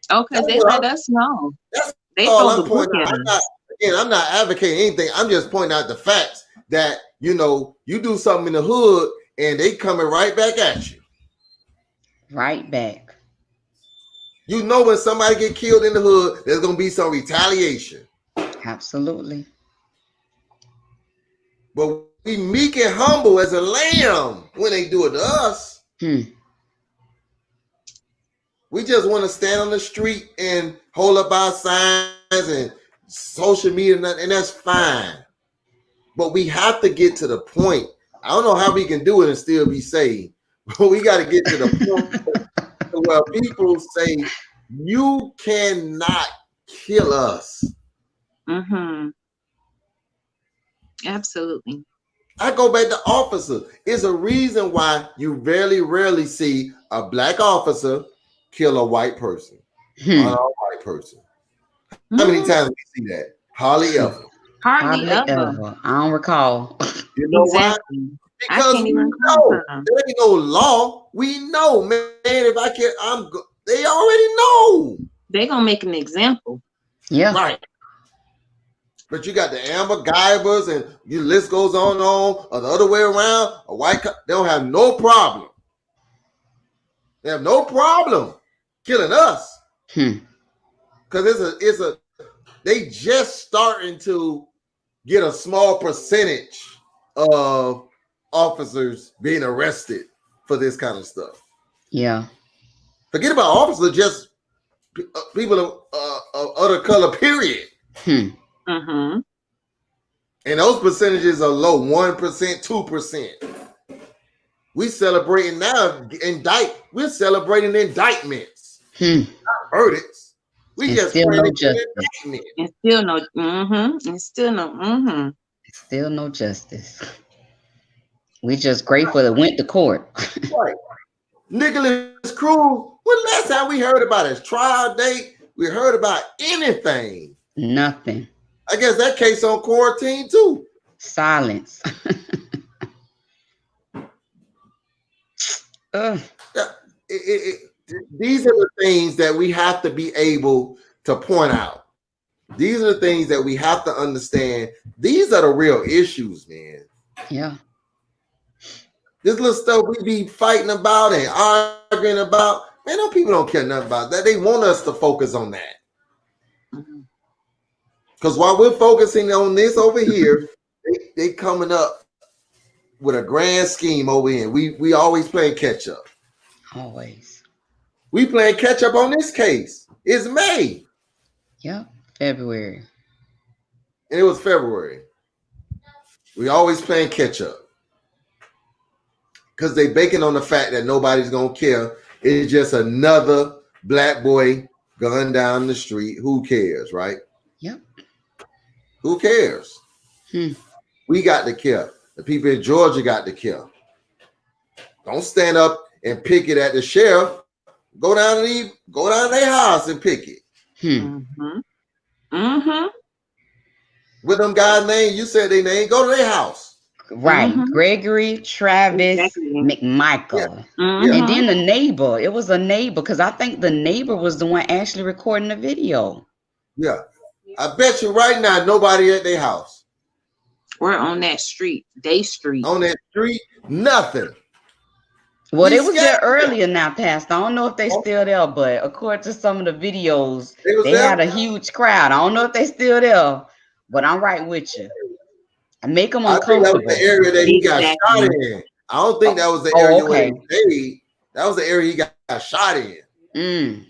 Oh, because they let us know. That's They all throw I'm the book pointing at out. us. I'm not advocating anything. I'm just pointing out the facts that, you know, you do something in the hood and they coming right back at you. Right back. You know, when somebody get killed in the hood, there's going to be some retaliation. Absolutely. But we meek and humble as a lamb when they do it to us. We just want to stand on the street and hold up our signs and social media, and that's fine. But we have to get to the point. I don't know how we can do it and still be saved, but we got to get to the point where people say, you cannot kill us. Mm-hmm. Absolutely. I go back to officers. It's a reason why you rarely see a black officer kill a white person, on a white person. How many times we see that? Hardly ever. Hardly ever. I don't recall. You know Exactly. why? I Because can't we even know confirm. there ain't no law. We know, man. If I can, they already know. They're gonna make an example. Yeah. Right. But you got the Amber Guybers and your list goes on, or the other way around. A white, they don't have no problem. They have no problem killing us. Because they just starting to get a small percentage of officers being arrested for this kind of stuff. Yeah. Forget about officers, just people of other color, period. Mm-hmm. And those percentages are low, 1%, 2%. We celebrating now, we're celebrating indictments, not verdicts. We And just still no praying for justice. indictment. And still no. Mm-hmm. And still no. Mm-hmm. Still no justice. We just grateful it went to court. Right. Nicholas Cruz, when last time we heard about his trial date, we heard about anything. Nothing. I guess that case on quarantine too. Silence. These are the things that we have to be able to point out. These are the things that we have to understand. These are the real issues, man. Yeah. This little stuff we be fighting about and arguing about, man, those people don't care nothing about that. They want us to focus on that. Because while we're focusing on this over here, they coming up with a grand scheme over here. We always playing catch up. Always. We playing catch up on this case. It's May. Yeah. February. And it was February. We always playing catch up. Because they banking on the fact that nobody's going to care. It's just another black boy going down the street. Who cares, right? Yep. Who cares? We got to care. The people in Georgia got to care. Don't stand up and pick it at the sheriff. Go down to their house and pick it. Mm-hmm. Mm-hmm. With them guys' name, you said their name. Go to their house. Right. Gregory Travis McMichael. Mm-hmm. And then the neighbor. It was a neighbor because I think the neighbor was the one actually recording the video. Yeah. I bet you right now nobody at their house. Or on that street, Day Street. On that street, nothing. Well, they was there earlier now, Pastor. I don't know if they still there, but according to some of the videos, they had a huge crowd. I don't know if they still there, but I'm right with you. I make them uncomfortable. I think that was the area that he got shot in. I don't think that was the area where he stayed. That was the area he got shot in.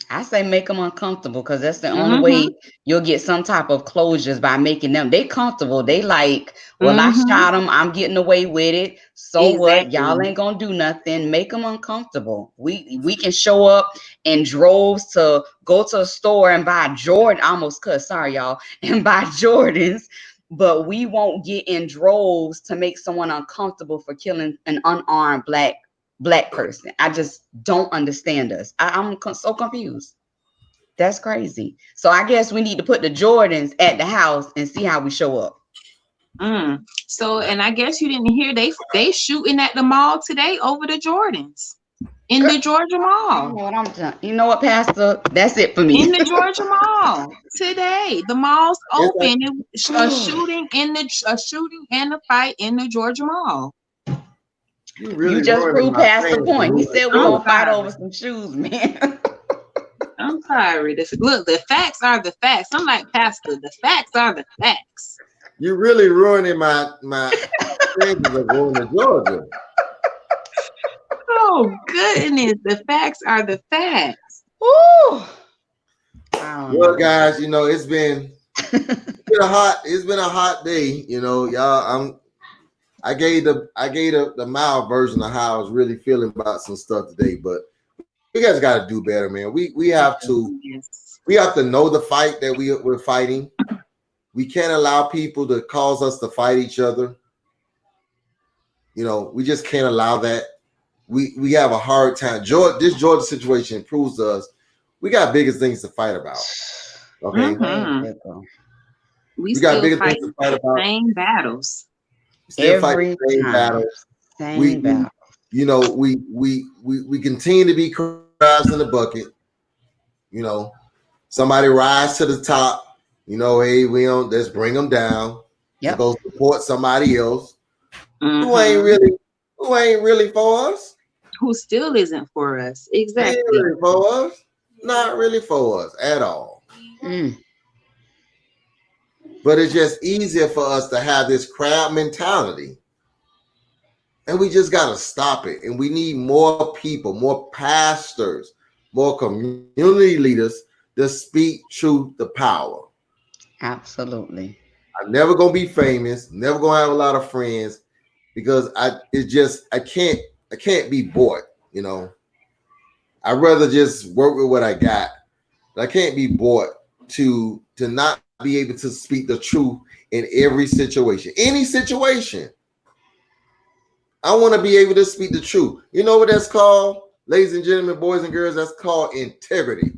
I say make them uncomfortable, because that's the only way you'll get some type of closures, by making them comfortable. They like, well, I shot them, I'm getting away with it. So what? Y'all ain't gonna do nothing. Make them uncomfortable. We can show up in droves to go to a store and buy Jordan. I almost cussed, sorry y'all, and buy Jordans, but we won't get in droves to make someone uncomfortable for killing an unarmed black person. I just don't understand us. I'm so confused. That's crazy. So I guess we need to put the Jordans at the house and see how we show up. So, and I guess you didn't hear they shooting at the mall today over the Jordans in the Georgia Mall. You know what, Pastor? That's it for me. In the Georgia Mall today, the mall's open. A shooting and a fight in the Georgia Mall. You just proved past the point. He said we're gonna fight over some shoes, man. I'm sorry. Look, the facts are the facts. I'm like, Pastor, the facts are the facts. You're really ruining my chances of going to Georgia. Oh goodness, the facts are the facts. Ooh. Well, guys, you know, it's been a hot day. You know, y'all. I gave the mild version of how I was really feeling about some stuff today, but you guys got to do better, man. We have to know the fight that we're fighting. We can't allow people to cause us to fight each other. You know, we just can't allow that. We have a hard time. This Georgia situation proves to us we got bigger things to fight about. Okay, we got bigger things to fight about. Same battles. Still fighting the same battles. Battle. You know, we continue to be crabs in the bucket. You know, somebody rise to the top. You know, hey, let's bring them down. Yep. Go support somebody else who ain't really for us. Who still isn't for us. Exactly. Ain't really for us. Not really for us at all. But it's just easier for us to have this crowd mentality. And we just got to stop it. And we need more people, more pastors, more community leaders to speak truth to power. Absolutely. I'm never going to be famous, never going to have a lot of friends, because I can't be bought, you know. I'd rather just work with what I got. But I can't be bought to not be able to speak the truth in every situation. Any situation. I want to be able to speak the truth. You know what that's called, ladies and gentlemen, boys and girls? That's called integrity.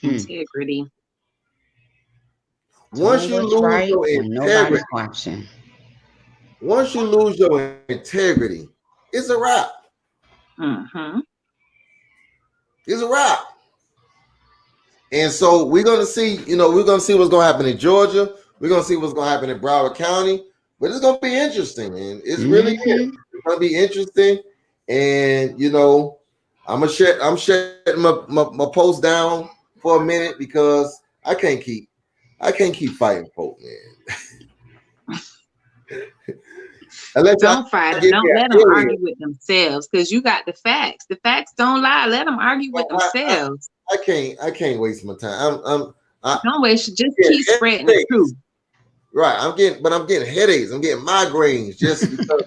Integrity. Once you lose your integrity, it's a wrap. It's a wrap. And so we're gonna see what's gonna happen in Georgia. We're gonna see what's gonna happen in Broward County. But it's gonna be interesting, man. It's really is. It's gonna be interesting. And you know, I'm shutting my post down for a minute, because I can't keep fighting folk, man. Don't fight them. Don't let them argue with themselves, because you got the facts. The facts don't lie. Let them argue with themselves. I can't waste my time. Don't waste. Just keep spreading the truth. Right. I'm getting headaches. I'm getting migraines just because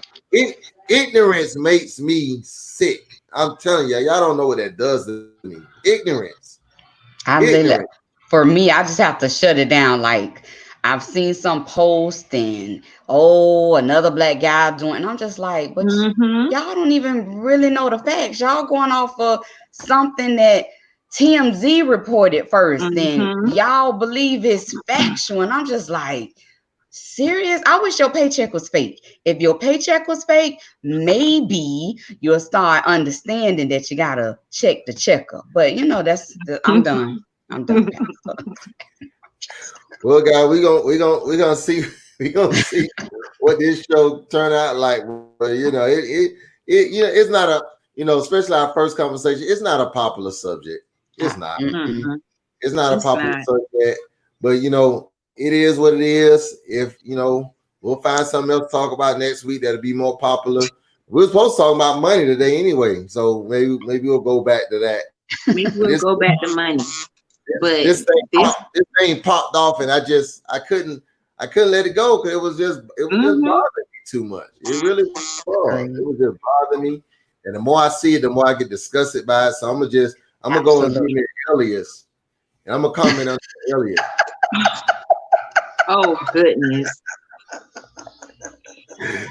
ignorance makes me sick. I'm telling you, y'all don't know what that does to me. Ignorance. For me, I just have to shut it down. Like, I've seen some post and another black guy doing, and I'm just like, but y'all don't even really know the facts. Y'all going off of something that TMZ reported first, and y'all believe it's factual. And I'm just like, serious? I wish your paycheck was fake. If your paycheck was fake, maybe you'll start understanding that you gotta check the checker. But you know, I'm done. I'm done. Well, guys, we're gonna see We gonna see what this show turn out like. But you know, it's not a, especially our first conversation. It's not a popular subject. It's not. Mm-hmm. It's not a It's popular not. subject. But it is what it is. If we'll find something else to talk about next week that'll be more popular. We're supposed to talk about money today anyway, so maybe we'll go back to that. Maybe we'll go back to money. But this thing popped off, and I couldn't let it go because it was just bothering me too much. It really was. It was just bothering me, and the more I see it, the more I get disgusted by it. So I'm gonna go and give me an alias, and I'm gonna comment on the alias. Oh goodness!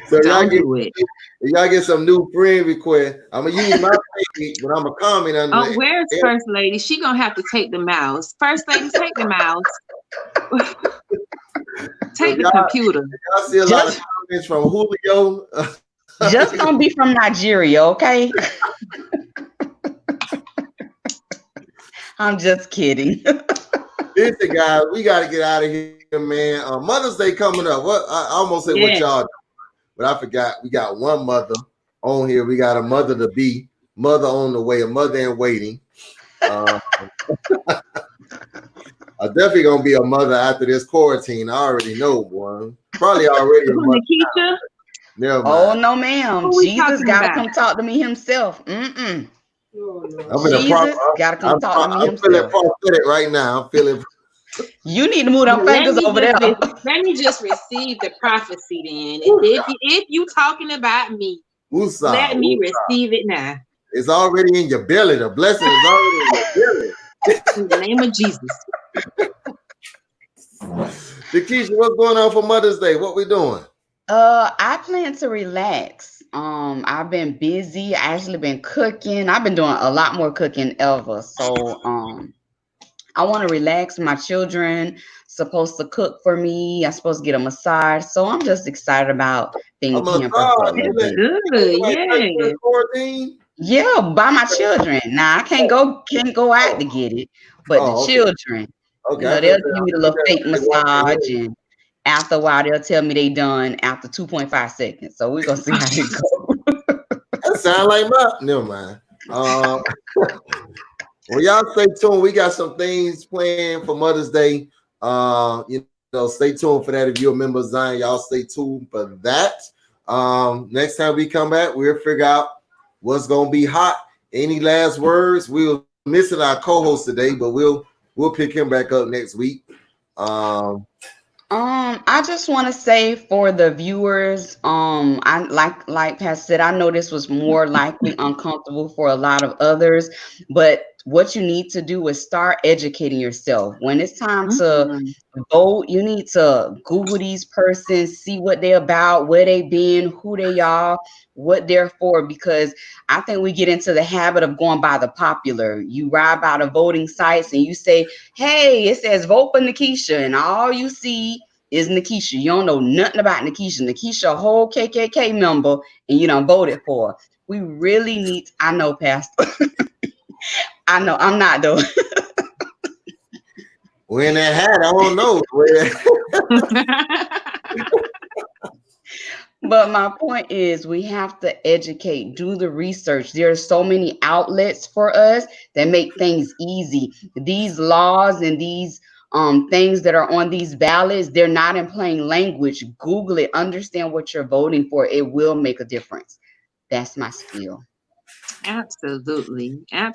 So y'all get some new friend request. I'm gonna use my page, but I'm gonna comment on. Oh, where's First Lady? She gonna have to take the mouse. First Lady, take the mouse. Take the computer. Y'all see a lot of comments from Julio. Just don't be from Nigeria, okay? I'm just kidding. Listen, guys, we got to get out of here, man. Mother's Day coming up. What I almost said what y'all doing, but I forgot. We got one mother on here. We got a mother to be, mother on the way, a mother in waiting. I'm definitely gonna be a mother after this quarantine. I already know one. Probably already a mother. Nikisha? Never mind. Oh no, ma'am. Jesus gotta come talk to me himself. Jesus gotta come talk to me himself. I'm feeling prophetic right now. I'm feeling. You need to move them fingers over there. Let me just receive the prophecy then. If you talking about me, let me receive it now. It's already in your belly. The blessing is already in your belly. In the name of Jesus. Nikisha, what's going on for Mother's Day? What we doing? I plan to relax. I've been busy. I actually been cooking. I've been doing a lot more cooking ever. So I want to relax. My children supposed to cook for me. I'm supposed to get a massage. So I'm just excited about being pampered for a little bit. Good, yeah, by my children. Now I can't go out to get it, but the children, they'll give me the little fake massage, and after a while they'll tell me they done after 2.5 seconds. So we're gonna see how it goes. That sound like never mind. Well, y'all stay tuned. We got some things planned for Mother's Day. Stay tuned for that. If you're a member of Zion, y'all stay tuned for that. Next time we come back, we'll figure out what's gonna be hot. Any last words? We're missing our co-host today, but we'll pick him back up next week. I just want to say for the viewers, I like Pastor said, I know this was more likely uncomfortable for a lot of others, but what you need to do is start educating yourself. When it's time to vote, you need to Google these persons, see what they're about, where they been, who they are, what they're for, because I think we get into the habit of going by the popular. You ride by the voting sites and you say, hey, it says vote for Nikisha, and all you see is Nikisha. You don't know nothing about Nikisha. Nikisha, a whole KKK member, and you done voted for her. We really need, I know, Pastor. I know, I'm not though. When that hat, I don't know. But my point is, we have to educate, do the research. There are so many outlets for us that make things easy. These laws and these things that are on these ballots, they're not in plain language. Google it, understand what you're voting for. It will make a difference. That's my spiel. Absolutely. And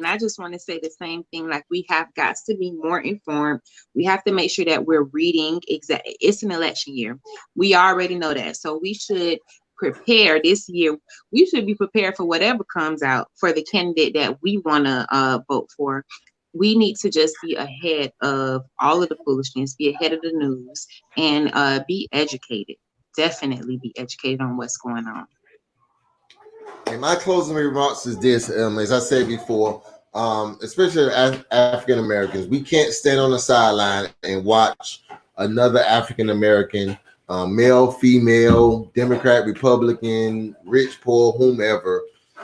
I just want to say the same thing. Like, we have got to be more informed. We have to make sure that we're reading. It's an election year. We already know that. So we should prepare this year. We should be prepared for whatever comes out for the candidate that we want to vote for. We need to just be ahead of all of the foolishness, be ahead of the news, and be educated. Definitely be educated on what's going on. And my closing remarks is this, as I said before, especially African Americans, we can't stand on the sideline and watch another African American, male, female, Democrat, Republican, rich, poor, whomever,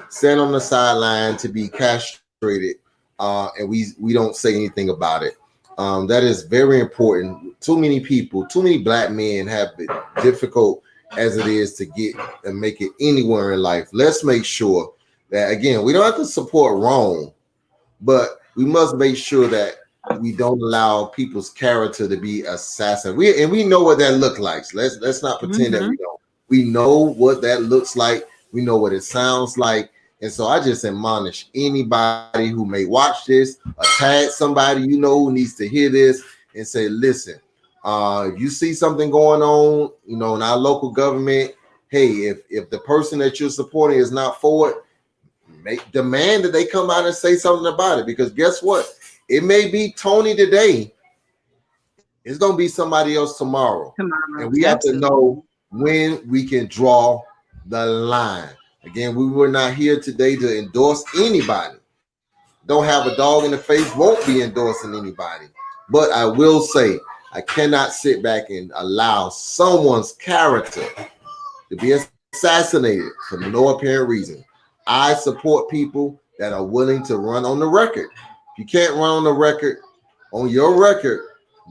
stand on the sideline to be castrated, and we don't say anything about it. That is very important. Too many people, too many black men have it difficult as it is to get and make it anywhere in life. Let's make sure that, again, we don't have to support wrong, but we must make sure that we don't allow people's character to be assassinated. We know what that looks like. Let's not pretend that we don't. We know what that looks like. We know what it sounds like. And so I just admonish anybody who may watch this or tag somebody you know who needs to hear this and say, listen, if you see something going on, you know, in our local government, hey, if the person that you're supporting is not for it, demand that they come out and say something about it. Because guess what? It may be Tony today. It's going to be somebody else tomorrow. And we have to know when we can draw the line. Again, we were not here today to endorse anybody. Don't have a dog in the face, won't be endorsing anybody. But I will say, I cannot sit back and allow someone's character to be assassinated for no apparent reason. I support people that are willing to run on the record. If you can't run on the record, on your record,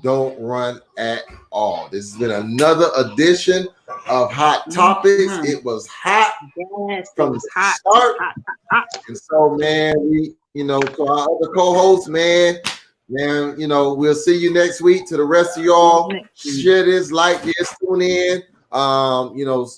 don't run at all. This has been another edition of Hot Topics. It was hot from the start. And so, man, we, you know, to our other co-hosts, man, you know, we'll see you next week. To the rest of y'all, share this, like this, tune in. You know,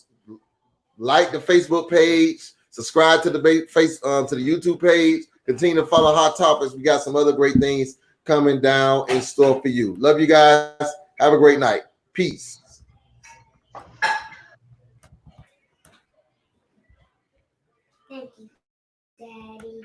like the Facebook page, subscribe to the to the YouTube page, continue to follow Hot Topics. We got some other great things coming down in store for you. Love you guys. Have a great night. Peace. Thank you, Daddy.